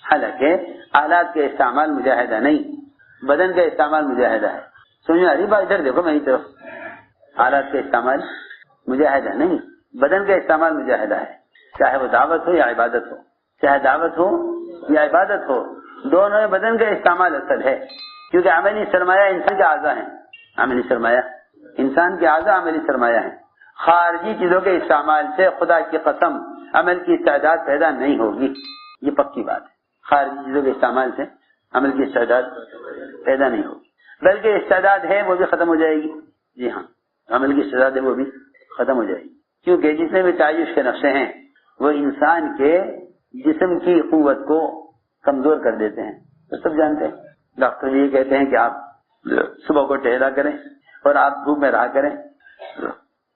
Speaker 1: حالانکہ آلات کا استعمال مجاہدہ نہیں، بدن کا استعمال مجاہدہ ہے۔ سمجھ آ رہی بات؟ ادھر دیکھو میری طرف، آلات کا استعمال مجاہدہ نہیں، بدن کا استعمال مجاہدہ ہے، چاہے وہ دعوت ہو یا عبادت ہو، چاہے دعوت ہو یا عبادت ہو، دونوں میں بدن کا استعمال اصل ہے، کیونکہ عملی سرمایہ انسان کے اعضاء ہیں، عملی سرمایہ انسان کے اعضاء عملی سرمایہ ہیں۔ خارجی چیزوں کے استعمال سے خدا کی قسم عمل کی استعداد پیدا نہیں ہوگی، یہ پکی بات ہے۔ خارجی چیزوں کے استعمال سے عمل کی استعداد پیدا نہیں ہوگی، بلکہ استعداد ہے وہ بھی ختم ہو جائے گی۔ جی ہاں، عمل کی استعداد ہے وہ بھی ختم ہو جائے گی، کیونکہ جتنے بھی تعیش کے نقشے ہیں وہ انسان کے جسم کی قوت کو کمزور کر دیتے ہیں، تو سب جانتے ہیں۔ ڈاکٹر یہ کہتے ہیں کہ آپ صبح کو ٹہلا کریں اور آپ دھوپ میں رہا کریں،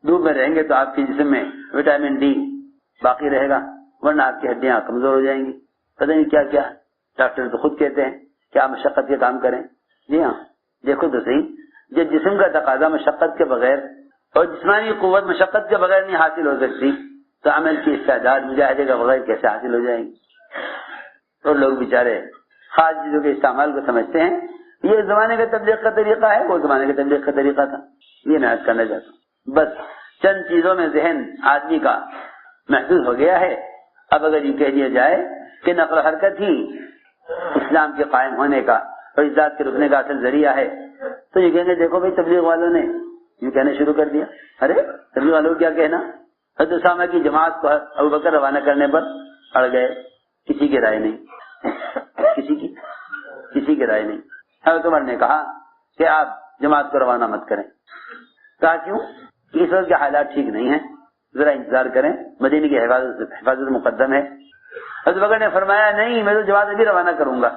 Speaker 1: دھوپ میں رہیں گے تو آپ کے جسم میں وٹامن ڈی باقی رہے گا، ورنہ آپ کی ہڈیاں کمزور ہو جائیں گی۔ پتہ نہیں کیا کیا ڈاکٹر تو خود کہتے ہیں کہ آپ مشقت کے کام کریں۔ جی ہاں، دیکھو تو صحیح، جب جسم کا تقاضا مشقت کے بغیر اور جسمانی قوت مشقت کے بغیر نہیں حاصل ہو سکتی تو عمل کی استعداد مجاہدے کے بغیر کیسے حاصل ہو جائے گی؟ اور لوگ بیچارے خاص چیزوں کے استعمال کو سمجھتے ہیں یہ زمانے کے تبلیغ کا طریقہ ہے، وہ زمانے کے تبلیغ کا طریقہ تھا۔ یہ میں عرض کرنا چاہتا ہوں، بس چند چیزوں میں ذہن آدمی کا محدود ہو گیا ہے۔ اب اگر یہ کہہ دیا جائے کہ نقل و حرکت ہی اسلام کے قائم ہونے کا اور اس ذات کے رکنے کا اصل ذریعہ ہے تو یہ کہیں گے دیکھو بھائی تبلیغ والوں نے یہ کہنا شروع کر دیا۔ ارے تبلیغ والوں کو کیا کہنا؟ حضرت اسامہ کی جماعت کو ابوبکر روانہ کرنے پر اڑ گئے، کسی کی رائے نہیں، کسی کی رائے نہیں۔ حضرت عمر نے کہا کہ آپ جماعت کو روانہ مت کریں۔ کہا کیوں؟ کہ اس وقت کے حالات ٹھیک نہیں ہیں، ذرا انتظار کریں، مدینے کی حفاظت مقدم ہے۔ حضرت بکر نے فرمایا نہیں، میں تو جماعت ابھی روانہ کروں گا۔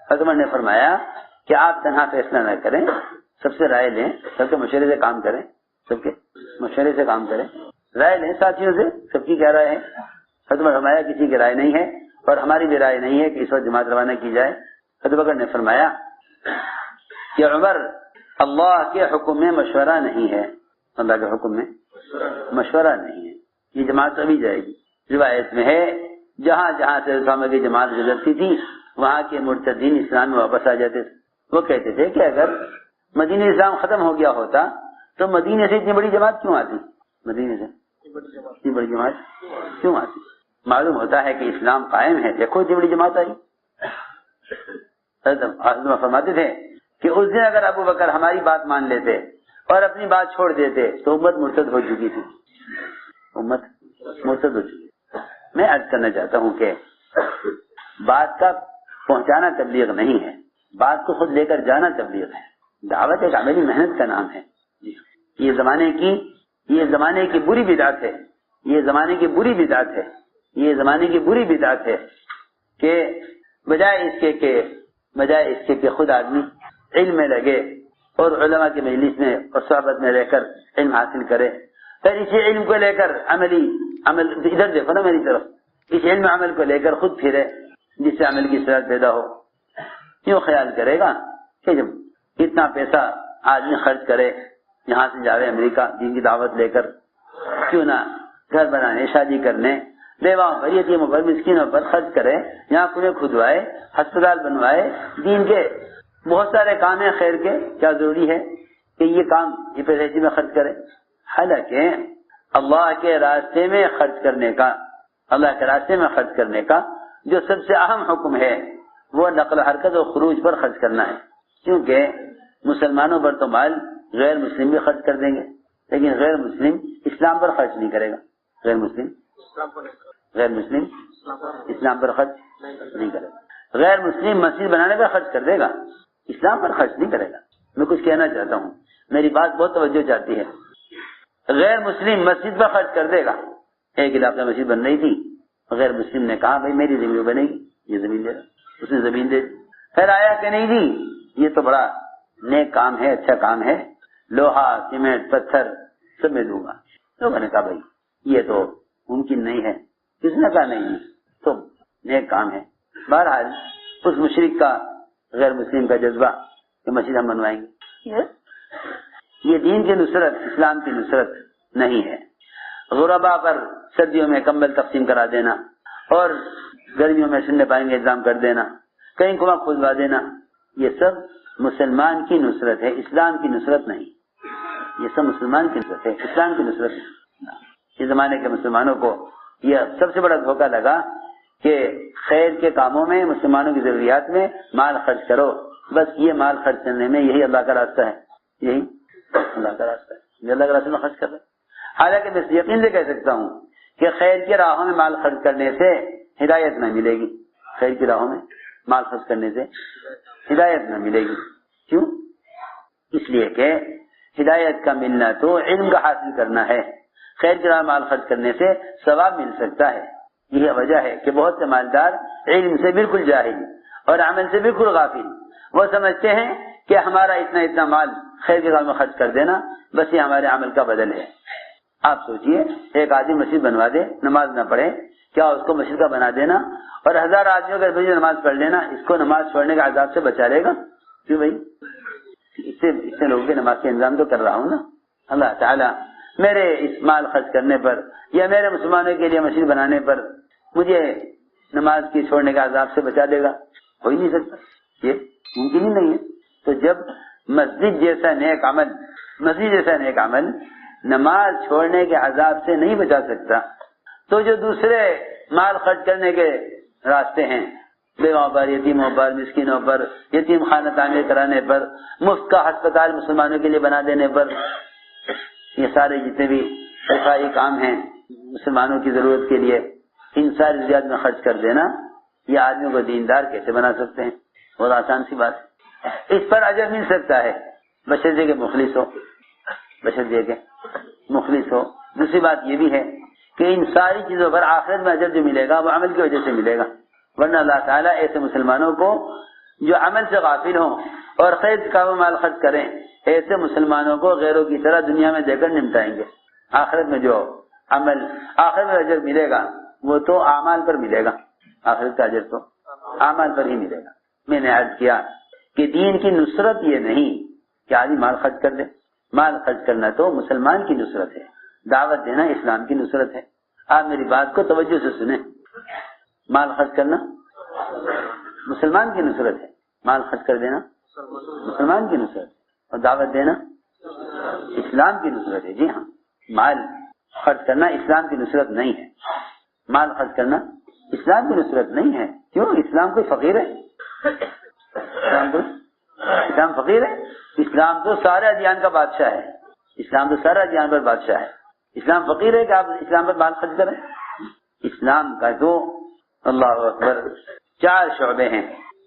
Speaker 1: حضرت عمر نے فرمایا کہ آپ تنہا فیصلہ نہ کریں، سب سے رائے لیں، سب کے مشورے سے کام کریں، سب کے مشورے سے کام کریں، رائے لیں ساتھیوں سے، سب کی کیا رائے ہے؟ حضرت عمر فرمایا کسی کی رائے نہیں ہے اور ہماری بھی رائے نہیں ہے کہ اس وقت جماعت روانہ کی جائے۔ حضرت بکر نے فرمایا کہ عمر اللہ کے حکم میں مشورہ نہیں ہے، اللہ کے حکم میں مشورہ نہیں ہے، یہ جماعت ابھی جائے گی۔ روایت میں ہے جہاں جہاں سے اسامہ کی جماعت گزرتی تھی وہاں کے مرتدین اسلام میں واپس آ جاتے تھے۔ وہ کہتے تھے کہ اگر مدینہ اسلام ختم ہو گیا ہوتا تو مدینے سے اتنی بڑی جماعت کیوں آتی؟ مدینے سے اتنی بڑی جماعت کیوں آتی؟ معلوم ہوتا ہے کہ اسلام قائم ہے، دیکھو اتنی بڑی جماعت آئی۔ حضرت فرماتے تھے کہ اس دن اگر ابو بکر ہماری بات مان لیتے اور اپنی بات چھوڑ دیتے تو امت مرتد ہو چکی تھی، امت مرتد ہو چکی۔ میں عرض کرنا چاہتا ہوں کہ بات کا پہنچانا تبلیغ نہیں ہے، بات کو خود لے کر جانا تبلیغ ہے۔ دعوت ایک عملی محنت کا نام ہے۔ یہ زمانے کی بری بدعت ہے، یہ زمانے کی بری بدعت ہے، یہ زمانے کی بری بدعت ہے کہ بجائے اس کے کہ خود آدمی علم میں لگے اور علماء کی مجلس میں اور صحبت میں رہ کر علم حاصل کرے، پھر اسی علم کو لے کر عمل ادھر دیکھو نا میری طرف، اس علم عمل کو لے کر خود پھرے جس سے عمل کی صورت پیدا ہو، کیوں خیال کرے گا کہ جب اتنا پیسہ آدمی خرچ کرے یہاں سے جاوے امریکہ دین کی دعوت لے کر، کیوں نہ گھر بنانے، شادی کرنے، بیواؤں پر، یتیموں پر، مسکینوں پر خرچ کرے، یہاں کنویں کھدوائے، ہسپتال بنوائے، دین کے بہت سارے کام ہیں خیر کے، کیا ضروری ہے کہ یہ کام یہ پیسے میں خرچ کرے؟ حالانکہ اللہ کے راستے میں خرچ کرنے کا جو سب سے اہم حکم ہے وہ نقل و حرکت اور خروج پر خرچ کرنا ہے، کیونکہ مسلمانوں پر تو مال غیر مسلم بھی خرچ کر دیں گے، لیکن غیر مسلم اسلام پر خرچ نہیں کرے گا، غیر مسلم اسلام پر خرچ نہیں کرے گا، غیر مسلم مسجد بنانے پر خرچ کر دے گا، اسلام پر خرچ نہیں کرے گا۔ میں کچھ کہنا چاہتا ہوں، میری بات بہت توجہ چاہتی ہے۔ غیر مسلم مسجد پر خرچ کر دے گا، ایک علاقے میں مسجد بن رہی تھی، غیر مسلم نے کہا بھائی میری زمین بنے گی، یہ زمین دے رہا، اس نے زمین دے دی، پھر آیا کہ نہیں دی، یہ تو بڑا نیک کام ہے، اچھا کام ہے، لوہا سیمنٹ پتھر سب میں دوں گا۔ لوگوں نے کہا بھائی یہ تو ممکن نہیں ہے، کس نے کہا نہیں تو نیک کام ہے۔ بہرحال اس مشرک کا غیر مسلم کا جذبہ کہ مسجد ہم بنوائیں گے، یہ دین کی نصرت، اسلام کی نصرت نہیں ہے۔ غربا پر سردیوں میں کمبل تقسیم کرا دینا اور گرمیوں میں سننے پائیں گے انتظام کر دینا، کہیں کنواں کھدوا دینا، یہ سب مسلمان کی نصرت ہے، اسلام کی نصرت نہیں۔ یہ سب مسلمان کی نصرت ہے، اسلام کی نصرت نہیں۔ اس زمانے کے مسلمانوں کو یہ سب سے بڑا دھوکہ لگا کہ خیر کے کاموں میں، مسلمانوں کی ضروریات میں مال خرچ کرو، بس یہ مال خرچ کرنے میں یہی اللہ کا راستہ ہے، یہی اللہ کا راستہ ہے، یہ اللہ کے راستے میں خرچ کر رہے۔ حالانکہ میں یقین سے کہہ سکتا ہوں کہ خیر کی راہوں میں مال خرچ کرنے سے ہدایت نہ ملے گی، خیر کی راہوں میں مال خرچ کرنے سے ہدایت نہ ملے گی۔ کیوں؟ اس لیے کہ ہدایت کا ملنا تو علم کا حاصل کرنا ہے، خیر کی راہ مال خرچ کرنے سے ثواب مل سکتا ہے۔ یہ وجہ ہے کہ بہت سے مالدار علم سے بالکل جاہل اور عمل سے بالکل غافل، وہ سمجھتے ہیں کہ ہمارا اتنا مال خیر کی راہ میں خرچ کر دینا بس یہ ہمارے عمل کا بدل ہے۔ آپ سوچئے ایک آدمی مسجد بنوا دے، نماز نہ پڑھے، کیا اس کو مسجد کا بنا دینا اور 1000 آدمیوں کے مسجد نماز پڑھ لینا اس کو نماز چھوڑنے کے عذاب سے بچا لے گا؟ کیوں بھائی؟ اس سے لوگوں کے نماز کے انتظام تو کر رہا ہوں نا۔ اللہ تعالیٰ میرے اس مال خرچ کرنے پر یا میرے مسلمانوں کے لیے مسجد بنانے پر مجھے نماز کی چھوڑنے کے عذاب سے بچا دے گا؟ ہو ہی نہیں سکتا، یہ ممکن ہی نہیں ہے۔ تو جب مسجد جیسا نیک عمل نماز چھوڑنے کے عذاب سے نہیں بچا سکتا، تو جو دوسرے مال خرچ کرنے کے راستے ہیں، بیواؤں پر، یتیموں پر، مسکینوں پر، یتیم خانہ تعمیر کرانے پر، مفت کا ہسپتال مسلمانوں کے لیے بنا دینے پر، یہ سارے جتنے بھی رفاہی کام ہیں مسلمانوں کی ضرورت کے لیے، ان ساری ضروریات میں خرچ کر دینا، یہ آدمی کو دیندار کیسے بنا سکتے ہیں؟ بہت آسان سی بات ہے۔ اس پر اجر مل سکتا ہے بشرطے کے مخلص ہو۔ دوسری بات یہ بھی ہے کہ ان ساری چیزوں پر آخرت میں اجر جو ملے گا وہ عمل کی وجہ سے ملے گا، ورنہ اللہ تعالیٰ ایسے مسلمانوں کو جو عمل سے غافل ہوں اور خیر کا مال خرچ کریں، ایسے مسلمانوں کو غیروں کی طرح دنیا میں دے کر نمٹائیں گے۔ آخرت میں جو عمل، آخرت میں اجر ملے گا وہ تو اعمال پر ملے گا، آخرت کا اجر تو اعمال پر ہی ملے گا۔ میں نے عرض کیا کہ دین کی نصرت یہ نہیں کہ آدمی مال خرچ کر دے، مال خرچ کرنا تو مسلمان کی نصرت ہے، دعوت دینا اسلام کی نصرت ہے۔ آپ میری بات کو توجہ سے سنیں، مال خرچ کرنا مسلمان کی نصرت ہے، مال خرچ کر دینا مسلمان کی نصرت ہے، اور دعوت دینا اسلام کی نصرت ہے۔ جی ہاں، مال خرچ کرنا اسلام کی نصرت نہیں ہے، مال خرچ کرنا اسلام کی نصرت نہیں ہے۔ کیوں؟ اسلام کوئی فقیر ہے؟ اسلام فقیر ہے؟ اسلام تو سارے ادیان کا بادشاہ ہے، اسلام تو سارے ادیان پر بادشاہ ہے۔ اسلام فقیر ہے کہ آپ اسلام پر مال خرچ کریں؟ اسلام کا تو اللہ اکبر 4 شعبے ہیں،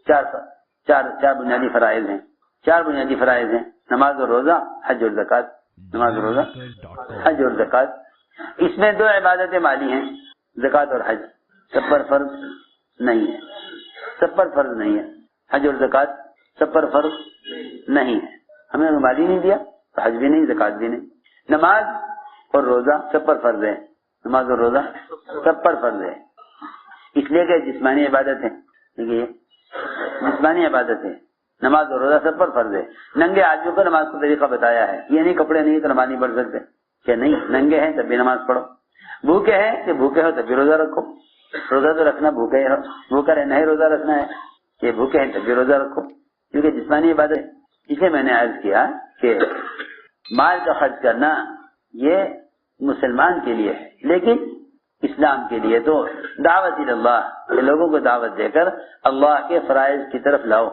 Speaker 1: چار بنیادی فرائض ہیں، 4 بنیادی فرائض ہیں، نماز اور روزہ، حج اور زکوٰۃ، نماز اور روزہ، حج اور زکوٰۃ۔ اس میں 2 عبادتیں مالی ہیں، زکوٰۃ اور حج، سب پر فرض نہیں ہے، سب پر فرض نہیں ہے. حج اور زکوٰۃ سب پر فرض نہیں ہے. ہمیں مال ہی نہیں دیا تو حج بھی نہیں، زکوٰۃ بھی نہیں. نماز اور روزہ سب پر فرض ہے، نماز اور روزہ سب پر فرض ہے. اس لیے کہ جسمانی عبادت ہے. دیکھیے جسمانی عبادت ہے، نماز اور روزہ سب پر فرض ہے. ننگے آدمیوں کو نماز کا طریقہ بتایا ہے، یہ نہیں کپڑے نہیں تو نماز نہیں پڑھ سکتے کہ نہیں، ننگے ہیں تب بھی نماز پڑھو. بھوکے ہیں کہ بھوکے ہو تب بھی روزہ رکھو. روزہ تو رکھنا بھوکے ہو، بھوکا رہنا ہے روزہ رکھنا ہے کہ بھوکے ہیں تب بھی روزہ رکھو، کیونکہ جسمانی عبادت ہے. اسے میں نے عرض کیا کہ مال کا خرچ کرنا یہ مسلمان کے لیے ہے، لیکن اسلام کے لیے تو دعوت اللہ، لوگوں کو دعوت دے کر اللہ کے فرائض کی طرف لاؤ،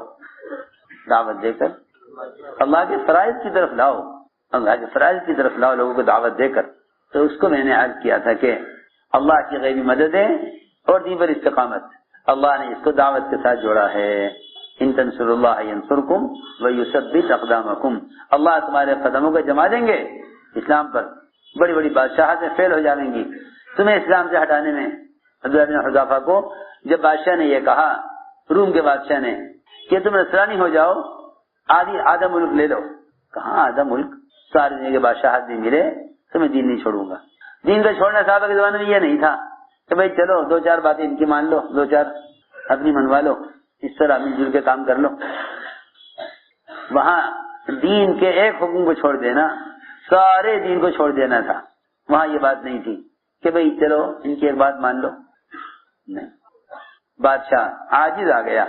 Speaker 1: دعوت دے کر اللہ کے فرائض کی طرف لاؤ، اللہ کے فرائض کی طرف لاؤ لوگوں کو دعوت دے کر. تو اس کو میں نے عرض کیا تھا کہ اللہ کی غیبی مدد ہے اور دین پر استقامت. اللہ نے اس کو دعوت کے ساتھ جوڑا ہے. ان تنصروا اللہ ینصرکم ویثبت اقدامکم. اللہ تمہارے قدموں کو جما دیں گے اسلام پر. بڑی بڑی بادشاہتیں فیل ہو جائیں گی تمہیں اسلام سے ہٹانے میں. عبداللہ بن حذافہ کو جب بادشاہ نے یہ کہا، روم کے بادشاہ نے، کہ تم نصرانی ہو جاؤ، آدھا ملک لے لو. کہاں آدھا ملک، سارے دنیا کے بادشاہت بھی ملے تو میں دین نہیں چھوڑوں گا. دین کا چھوڑنا صحابہ کے زمانے میں یہ نہیں تھا کہ بھائی چلو دو چار باتیں ان کی مان لو، دو چار اپنی منوا لو، اس طرح مل جل کے کام کر لو. وہاں دین کے ایک حکم کو چھوڑ دینا، سارے دین کو چھوڑ دینا تھا. وہاں یہ بات نہیں تھی کہ بھئی چلو ان کی ایک بات مان لو. نہیں، بادشاہ عاجز آ گیا.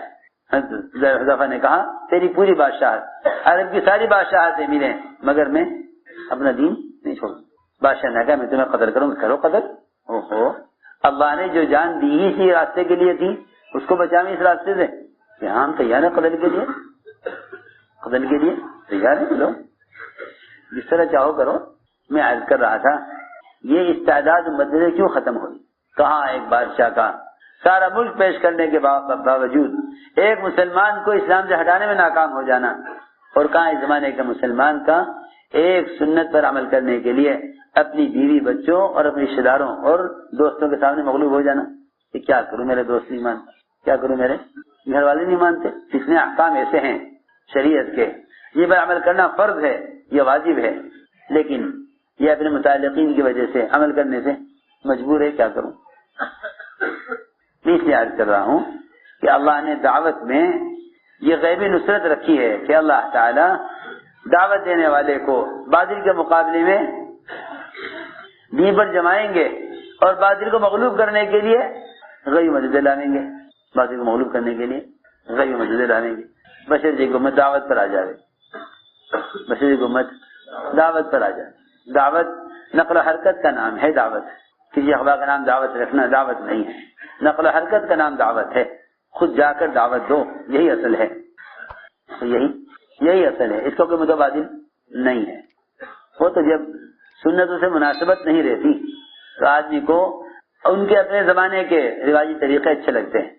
Speaker 1: حذیفہ نے کہا تیری پوری بادشاہت، عرب کی ساری بادشاہتیں ملیں مگر میں اپنا دین نہیں چھوڑوں. بادشاہ نے کہا میں تمہیں قدر کروں گا. کرو قدر. اوہو، اللہ نے جو جان دی ہی اسی راستے کے لیے تھی، اس کو بچاویں اس راستے سے. کہ ہم تیار ہیں قدر کے لیے، قدر کے لیے تیار ہیں. لو جس طرح چاہو کرو. میں عرض کر رہا تھا یہ استعداد مدد کیوں ختم ہوئی. کہاں ایک بادشاہ کا سارا ملک پیش کرنے کے باوجود ایک مسلمان کو اسلام سے ہٹانے میں ناکام ہو جانا، اور کہاں اس زمانے کے مسلمان کا ایک سنت پر عمل کرنے کے لیے اپنی بیوی بچوں اور اپنے رشتے داروں اور دوستوں کے سامنے مغلوب ہو جانا. کہ کیا کروں میرے دوست نہیں مانتے، کیا کروں میرے گھر والے نہیں مانتے. اتنے احکام ایسے ہیں شریعت کے، یہ پر عمل کرنا فرض ہے، یہ واجب ہے، لیکن یہ اپنے متعلقین کی وجہ سے عمل کرنے سے مجبور ہے. کیا کروں. میں اس لیے عرض کر رہا ہوں کہ اللہ نے دعوت میں یہ غیبی نصرت رکھی ہے کہ اللہ تعالی دعوت دینے والے کو باطل کے مقابلے میں دین پر جمائیں گے اور باطل کو مغلوب کرنے کے لیے غیبی مدد لاویں گے. باطل کو مغلوب کرنے کے لیے غیبی مدد لاویں گے. بشر حکومت دعوت پر آ جائے، بشر حکومت دعوت پر آ جائے. دعوت نقل و حرکت کا نام ہے. دعوت کسی اخبار کا نام دعوت رکھنا دعوت نہیں ہے. نقل و حرکت کا نام دعوت ہے. خود جا کر دعوت دو، یہی اصل ہے. یہی اصل ہے. اس کا کوئی متبادل نہیں ہے. وہ تو جب سنتوں سے مناسبت نہیں رہتی تو آدمی کو ان کے اپنے زمانے کے رواجی طریقے اچھے لگتے ہیں.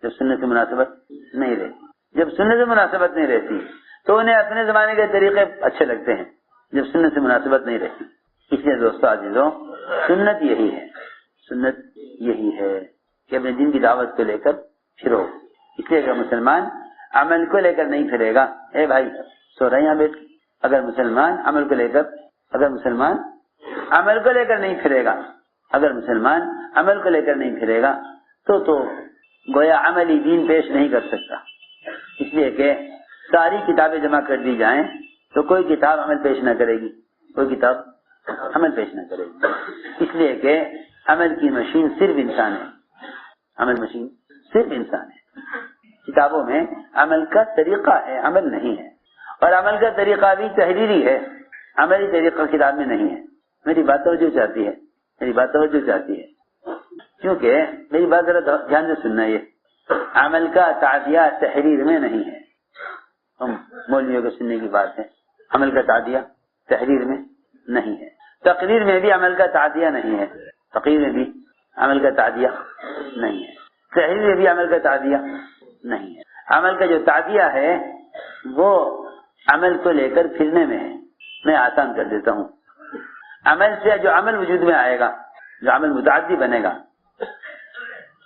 Speaker 1: جب سنت سے مناسبت نہیں رہتی، جب سنت سے مناسبت نہیں رہتی تو انہیں اپنے زمانے کے طریقے اچھے لگتے ہیں جب سنت سے مناسبت نہیں رہتی. اس لیے دوستو عزیزوں، سنت یہی ہے، سنت یہی ہے کہ اپنے دین کی دعوت کو لے کر پھرو. اس لیے کہ مسلمان عمل کو لے کر نہیں پھرے گا. اے بھائی سو رہے ہیں بیٹھ. اگر مسلمان عمل کو لے کر نہیں پھرے گا، اگر مسلمان عمل کو لے کر نہیں پھرے گا تو گویا عملی دین پیش نہیں کر سکتا. اس لیے کہ ساری کتابیں جمع کر دی جائیں تو کوئی کتاب عمل پیش نہ کرے گی، کوئی کتاب عمل پیش نہ کرے گی. اس لیے کہ عمل کی مشین صرف انسان ہے. عمل مشین صرف انسان ہے. کتابوں میں عمل کا طریقہ ہے، عمل نہیں ہے. اور عمل کا طریقہ بھی تحریری ہے، عملی طریقہ کتاب میں نہیں ہے. میری بات توجہ چاہتی ہے، کیونکہ میری بات ذرا دھیان سے سننا. یہ عمل کا تعدیہ تحریر میں نہیں ہے. ہم مولویوں کو سننے کی بات ہے. عمل کا تعدیہ تحریر میں نہیں ہے. تقریر میں بھی عمل کا تعدیہ نہیں ہے. تقریر میں بھی عمل کا تعدیہ نہیں ہے. تحریر میں بھی عمل کا تعدیہ نہیں ہے. عمل کا جو تعدیہ ہے وہ عمل کو لے کر پھرنے میں ہے. میں آسان کر دیتا ہوں. عمل سے جو عمل وجود میں آئے گا، جو عمل متعدی بنے گا،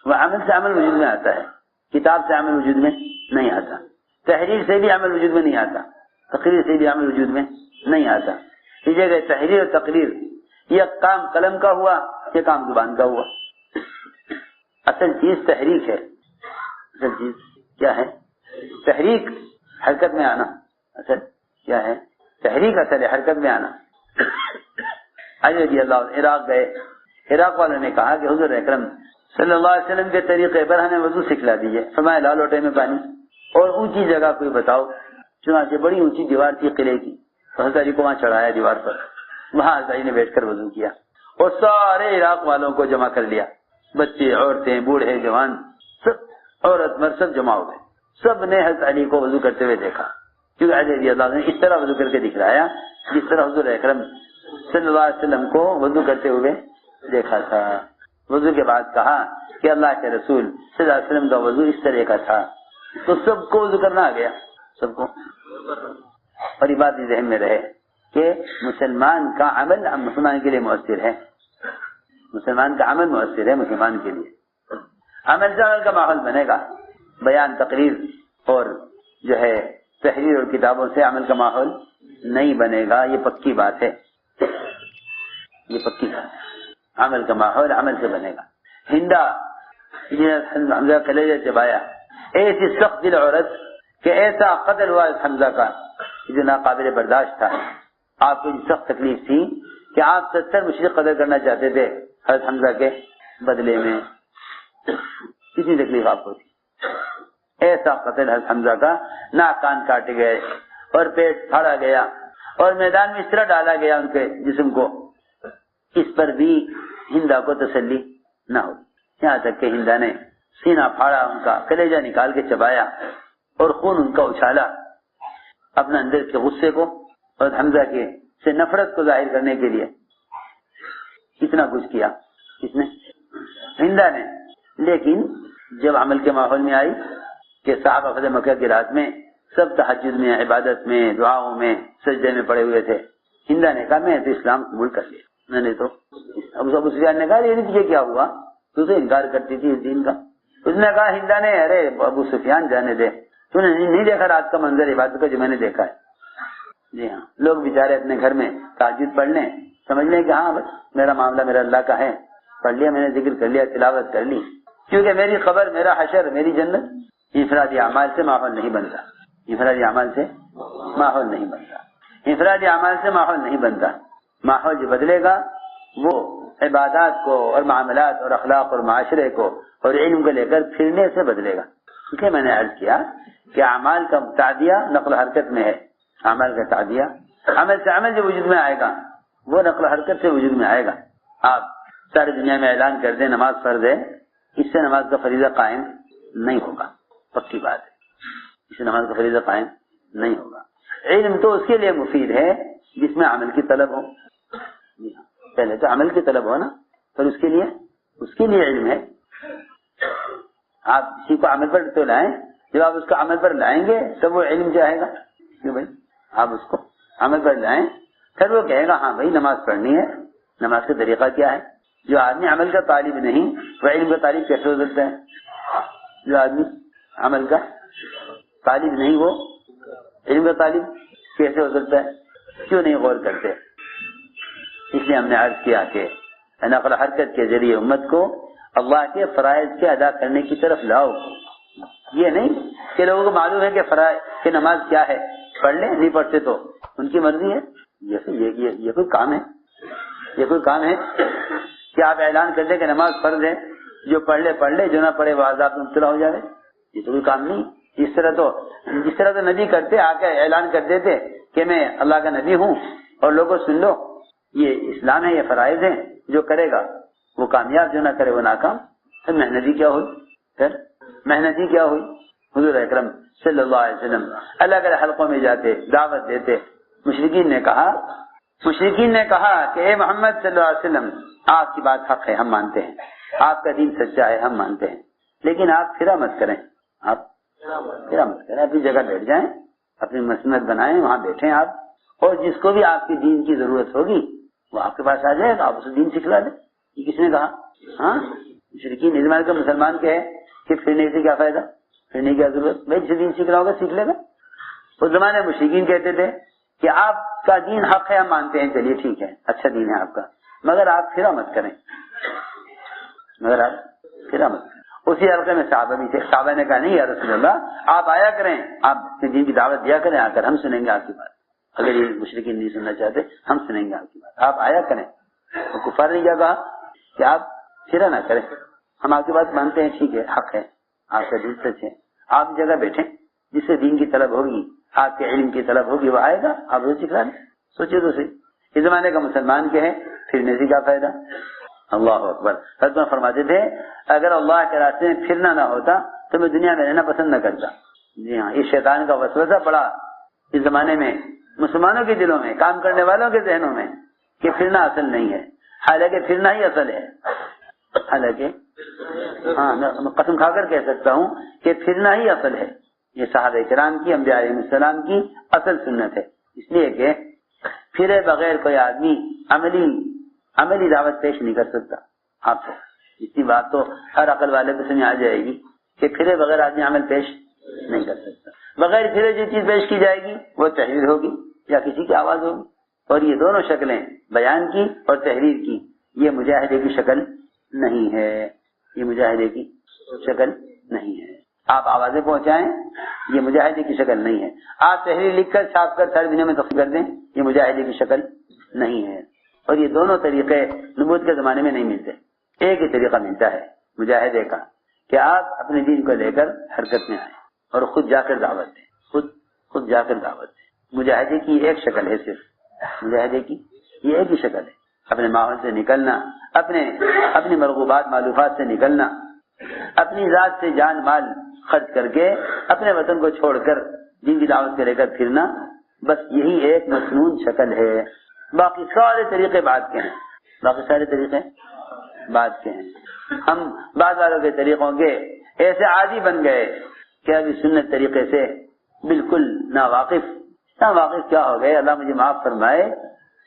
Speaker 1: وہ عمل سے عمل وجود میں آتا ہے، کتاب سے عمل وجود میں نہیں آتا، تحریر سے بھی عمل وجود میں نہیں آتا، تقریر سے بھی عمل وجود میں نہیں آتا۔ اس جگہ تحریر اور تقریر یہ کام قلم کا ہوا، یہ کام زبان کا ہوا۔ اصل چیز تحریک ہے، اصل چیز کیا ہے؟ تحریک، حرکت میں آنا۔ اصل کیا ہے؟ تحریک اصل ہے، حرکت میں آنا۔ علی رضی اللہ عنہ عراق گئے، عراق والوں نے کہا کہ حضور اکرم صلی اللہ علیہ وسلم کے طریقے پر ہمیں وضو سکھلا دیجیے۔ فرمایا لا لوٹے میں پانی اور اونچی جگہ کوئی بتاؤ۔ چنانچہ بڑی اونچی دیوار تھی قلعے کی، حضرت علی کو وہاں چڑھایا دیوار پر، وہاں حضرت علی نے بیٹھ کر وضو کیا اور سارے عراق والوں کو جمع کر لیا، بچے، عورتیں، بوڑھے، جوان، سب عورت مرد سب جمع ہو گئے۔ سب نے حضرت علی کو وضو کرتے ہوئے دیکھا، کیونکہ علی رضی اللہ عنہ نے اس طرح وضو کر کے دکھلایا جس طرح حضور اکرم صلی اللہ علیہ وسلم کو وضو کرتے ہوئے دیکھا تھا۔ وضو کے بعد کہا کہ اللہ کے رسول صلی اللہ علیہ وسلم کا وضو اس طرح کا تھا، تو سب کو وضو کرنا آ گیا، سب کو۔ اور یہ بات ذہن میں رہے کہ مسلمان کا عمل مسلمان کے لیے مؤثر ہے، مسلمان کا عمل مؤثر ہے مسلمان کے لیے۔ عمل سے عمل کا ماحول بنے گا، بیان، تقریر اور جو ہے تحریر اور کتابوں سے عمل کا ماحول نہیں بنے گا، یہ پکی بات ہے، یہ پکی بات ہے۔ عمل کا ماحول عمل سے بنے گا۔ ہندا حمزہ کلیجہ چبایا، ایسی سخت دل عورت کہ ایسا قتل ہوا حمزہ کا جو ناقابل برداشت تھا۔ آپ کو سخت تکلیف تھی کہ آپ 70 مشرک قتل کرنا چاہتے تھے حضرت حمزہ کے بدلے میں، کتنی تکلیف آپ کو تھی۔ ایسا قتل حضرت حمزہ کا، ناک کان کاٹے گئے اور پیٹ پھاڑا گیا اور میدان میں اس طرح ڈالا گیا ان کے جسم کو، اس پر بھی ہندا کو تسلی نہ ہو، یہاں تک کہ ہندا نے سینہ پھاڑا، ان کا کلیجہ نکال کے چبایا اور خون ان کا اچھالا، اپنے اندر کے غصے کو اور حمزہ کے سے نفرت کو ظاہر کرنے کے لیے اتنا کچھ کیا اس نے، ہندا نے۔ لیکن جب عمل کے ماحول میں آئی کہ صحابہ فتح مکہ کی رات میں سب تہجد میں، عبادت میں، دعاؤں میں، سجدے میں پڑے ہوئے تھے، ہندا نے کہا میں تو اسلام قبول کر لیا، میں نے تو۔ ابو سفیان نے کہا یہ تجھے کیا ہوا، تو انکار کرتی تھی اس دین کا۔ اس نے کہا ہندا نے، ارے ابو سفیان جانے دے، تو نے نہیں دیکھا رات کا منظر عبادت کا جو میں نے دیکھا ہے۔ جی ہاں، لوگ بیچارے اپنے گھر میں تہجد پڑھ لیں، سمجھ لیں کہ ہاں بس میرا معاملہ میرا اللہ کا ہے، پڑھ لیا میں نے، ذکر کر لیا، تلاوت کر لی، کیونکہ میری خبر، میرا حشر، میری جنت انفرادی اعمال سے ماحول نہیں بنتا، انفرادی اعمال سے ماحول نہیں بنتا، انفرادی اعمال سے ماحول نہیں بنتا۔ ماحول جو بدلے گا وہ عبادات کو اور معاملات اور اخلاق اور معاشرے کو اور علم کو لے کر پھرنے سے بدلے گا۔ اس لیے میں نے عرض کیا کہ اعمال کا تعدیہ نقل و حرکت میں ہے، اعمال کا تعدیہ عمل سے عمل جو وجود میں آئے گا وہ نقل و حرکت سے وجود میں آئے گا۔ آپ ساری دنیا میں اعلان کر دیں نماز فرض ہے، اس سے نماز کا فریضہ قائم نہیں ہوگا، پکی بات ہے، اس سے نماز کا فریضہ قائم نہیں ہوگا۔ علم تو اس کے لیے مفید ہے جس میں عمل کی طلب ہو، پہلے تو عمل کی طلب ہو نا، پھر اس کے لیے علم ہے۔ آپ کسی کو عمل پر تو لائیں، جب آپ اس کو عمل پر لائیں گے تب وہ علم جائے گا، کیوں بھائی آپ اس کو عمل پر لائیں، پھر وہ کہے گا ہاں بھائی نماز پڑھنی ہے، نماز کا طریقہ کیا ہے۔ جو آدمی عمل کا طالب نہیں وہ علم کا طالب کیسے ہو سکتا ہے؟ جو آدمی عمل کا طالب نہیں وہ علم کا طالب کیسے ہو سکتا ہے؟ کیوں نہیں غور کرتے؟ اس لیے ہم نے عرض کیا کہ نقل حرکت کے ذریعے امت کو اللہ کے فرائض کے ادا کرنے کی طرف لاؤ۔ یہ نہیں کہ لوگوں کو معلوم ہے کہ فرائض کہ نماز کیا ہے، پڑھ لیں، نہیں پڑھتے تو ان کی مرضی ہے۔ یہ کوئی کام ہے؟ یہ کوئی کام ہے کہ آپ اعلان کر دیں کہ نماز فرض ہے، جو پڑھ لے جو نہ پڑھے وہ عذاب میں مبتلا ہو جائے؟ یہ تو کوئی کام نہیں۔ جس طرح تو نبی کرتے، آ کے اعلان کر دیتے کہ میں اللہ کا نبی ہوں اور لوگوں سن لو، یہ اسلام ہے، یہ فرائض ہیں، جو کرے گا وہ کامیاب، جو نہ کرے وہ ناکام۔ پھر محنتی کیا ہوئی؟ حضور اکرم صلی اللہ علیہ وسلم الگ الگ حلقوں میں جاتے، دعوت دیتے۔ مشرکین نے کہا کہ اے محمد صلی اللہ علیہ وسلم آپ کی بات حق ہے، ہم مانتے ہیں، آپ کا دین سچا ہے، ہم مانتے ہیں، لیکن آپ پھرا مت کریں، اپنی جگہ بیٹھ جائیں، اپنی مسند بنائیں، وہاں بیٹھیں آپ، اور جس کو بھی آپ کی دین کی ضرورت ہوگی وہ آپ کے پاس آ جائے گا، آپ اسے دین سکھلا دیں۔ یہ کس نے کہا؟ ہاں، مشرکین اس زمانے کا مسلمان کہے کہ پھرنے سے کیا فائدہ، پھرنے کی کیا ضرورت، میں جسے دین سیکھ رہا ہوگا سیکھ لے گا۔ اس زمانے میں مشرکین کہتے تھے کہ آپ کا دین حق ہے، ہم مانتے ہیں، چلیے ٹھیک ہے، اچھا دین ہے آپ کا، مگر آپ پھرا مت کریں، مگر آپ پھرا مت کریں۔ اسی حلقے میں صحابہ بھی تھے، صحابہ نے کہا نہیں یا رسول اللہ آپ آیا کریں، آپ اپنے دین کی دعوت دیا کریں، آ کر ہم سنیں گے آپ کی بات، اگر یہ مشرکین نہیں سننا چاہتے ہم سنیں گے آپ کی بات، آپ آیا کریں۔ تو کفار نے کیا کہا کہ آپ پھرا نہ کریں، ہم آپ کی بات مانتے ہیں، ٹھیک ہے، حق ہے، آپ کا دین سچ ہے، آپ جگہ بیٹھیں، جس سے دین کی طلب ہوگی، آپ کے علم کی طلب ہوگی وہ آئے گا، آپ روز سکھا لیں۔ سوچے تو صحیح، اس زمانے کا مسلمان کے ہے پھرنے سے کیا فائدہ۔ اللہ اکبر۔ حضرت فرماتے تھے اگر اللہ کے راستے میں پھرنا نہ ہوتا تو میں دنیا میں رہنا پسند نہ کرتا۔ جی ہاں، یہ شیطان کا وسوسہ پڑا اس زمانے میں مسلمانوں کے دلوں میں، کام کرنے والوں کے ذہنوں میں، کہ پھرنا اصل نہیں ہے، حالانکہ پھرنا ہی اصل ہے۔ حالانکہ ہاں میں قسم کھا کر کہہ سکتا ہوں کہ پھرنا ہی اصل ہے، یہ صحابہ کرام کی، انبیاء علیہ السلام کی اصل سنت ہے، اس لیے کہ پھرے بغیر کوئی آدمی عملی دعوت پیش نہیں کر سکتا۔ آپ سے اتنی بات تو ہر عقل والے کو سمجھ آ جائے گی کہ پھرے بغیر آدمی عمل پیش نہیں کر سکتا۔ بغیر پھرے جو چیز پیش کی جائے گی وہ تحریر ہوگی یا کسی کی آواز ہوگی، اور یہ دونوں شکلیں بیان کی اور تحریر کی یہ مجاہدے کی شکل نہیں ہے، یہ مجاہدے کی شکل نہیں ہے۔ آپ آوازیں پہنچائیں یہ مجاہدے کی شکل نہیں ہے، آپ تحریر لکھ کر چھاپ کر ساری دنیا میں تقسیم کر دیں یہ مجاہدے کی شکل نہیں ہے۔ اور یہ دونوں طریقے نبوت کے زمانے میں نہیں ملتے، ایک ہی طریقہ ملتا ہے مجاہدے کا کہ آپ اپنے دین کو لے کر حرکت میں آئیں اور خود جا کر دعوت دیں، خود جا کر دعوت دیں۔ مجاہدے کی ایک شکل ہے، صرف مجاہدے کی یہ ایک ہی شکل ہے، اپنے ماحول سے نکلنا، اپنی مرغوبات معلوفات سے نکلنا، اپنی ذات سے جان مال خرچ کر کے اپنے وطن کو چھوڑ کر دین کی دعوت کو لے کر پھرنا، بس یہی ایک مصنون شکل ہے۔ باقی سارے طریقے بات کے ہیں، باقی سارے طریقے بات کے ہیں۔ ہم بعض والوں کے طریقوں کے ایسے عادی بن گئے کہ ابھی سنت طریقے سے بالکل ناواقف کیا ہو گئے، اللہ مجھے معاف فرمائے،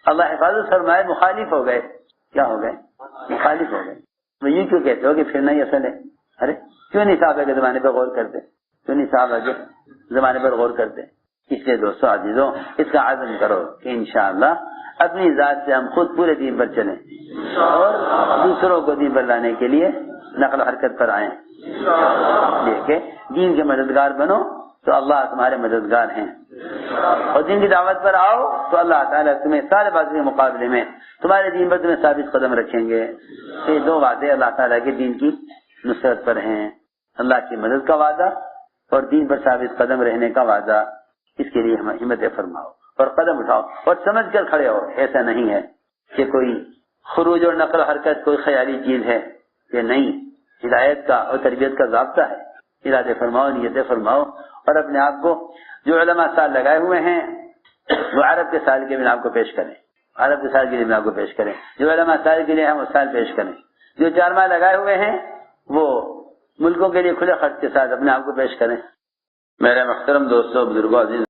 Speaker 1: اللہ حفاظت فرمائے، مخالف ہو گئے۔ کیا ہو گئے؟ مخالف ہو گئے۔ میں یوں کیوں کہتے ہو کہ پھرنا ہی اصل ہے؟ ارے کیوں نہیں صحابہ کے زمانے پر غور کرتے، کیوں نہیں صحابہ کے زمانے پر غور کرتے؟ اس لیے دوستو عزیزوں اس کا عزم کرو کہ انشاءاللہ اپنی ذات سے ہم خود پورے دین پر چلیں اور دوسروں کو دین پر لانے کے لیے نقل و حرکت پر آئیں، دیکھیں دین کے مددگار بنو تو اللہ تمہارے مددگار ہیں، اور دین کی دعوت پر آؤ تو اللہ تعالیٰ تمہیں سارے باتوں کے مقابلے میں تمہارے دین پر تمہیں ثابت قدم رکھیں گے۔ یہ دو وعدے اللہ تعالیٰ کے دین کی نصرت پر ہیں، اللہ کی مدد کا وعدہ اور دین پر ثابت قدم رہنے کا وعدہ۔ اس کے لیے ہم ہمت فرماؤ اور قدم اٹھاؤ اور سمجھ کر کھڑے ہو۔ ایسا نہیں ہے کہ کوئی خروج اور نقل و حرکت کوئی خیالی چیز ہے، یہ نہیں، ہدایت کا اور تربیت کا ضابطہ ہے۔ ارادے فرماؤ، نیتیں فرماؤ، اور اپنے آپ کو جو علماء سال لگائے ہوئے ہیں وہ عرب کے سال کے بنا آپ کو پیش کریں، عرب کے سال کے لیے بنا آپ کو پیش کریں، جو علماء سال کے لیے ہم وہ سال پیش کریں، جو 4 ماہ لگائے ہوئے ہیں وہ ملکوں کے لیے کھلے خرچ کے ساتھ اپنے آپ کو پیش کریں۔ میرے محترم دوستوں، بزرگوں، عزیز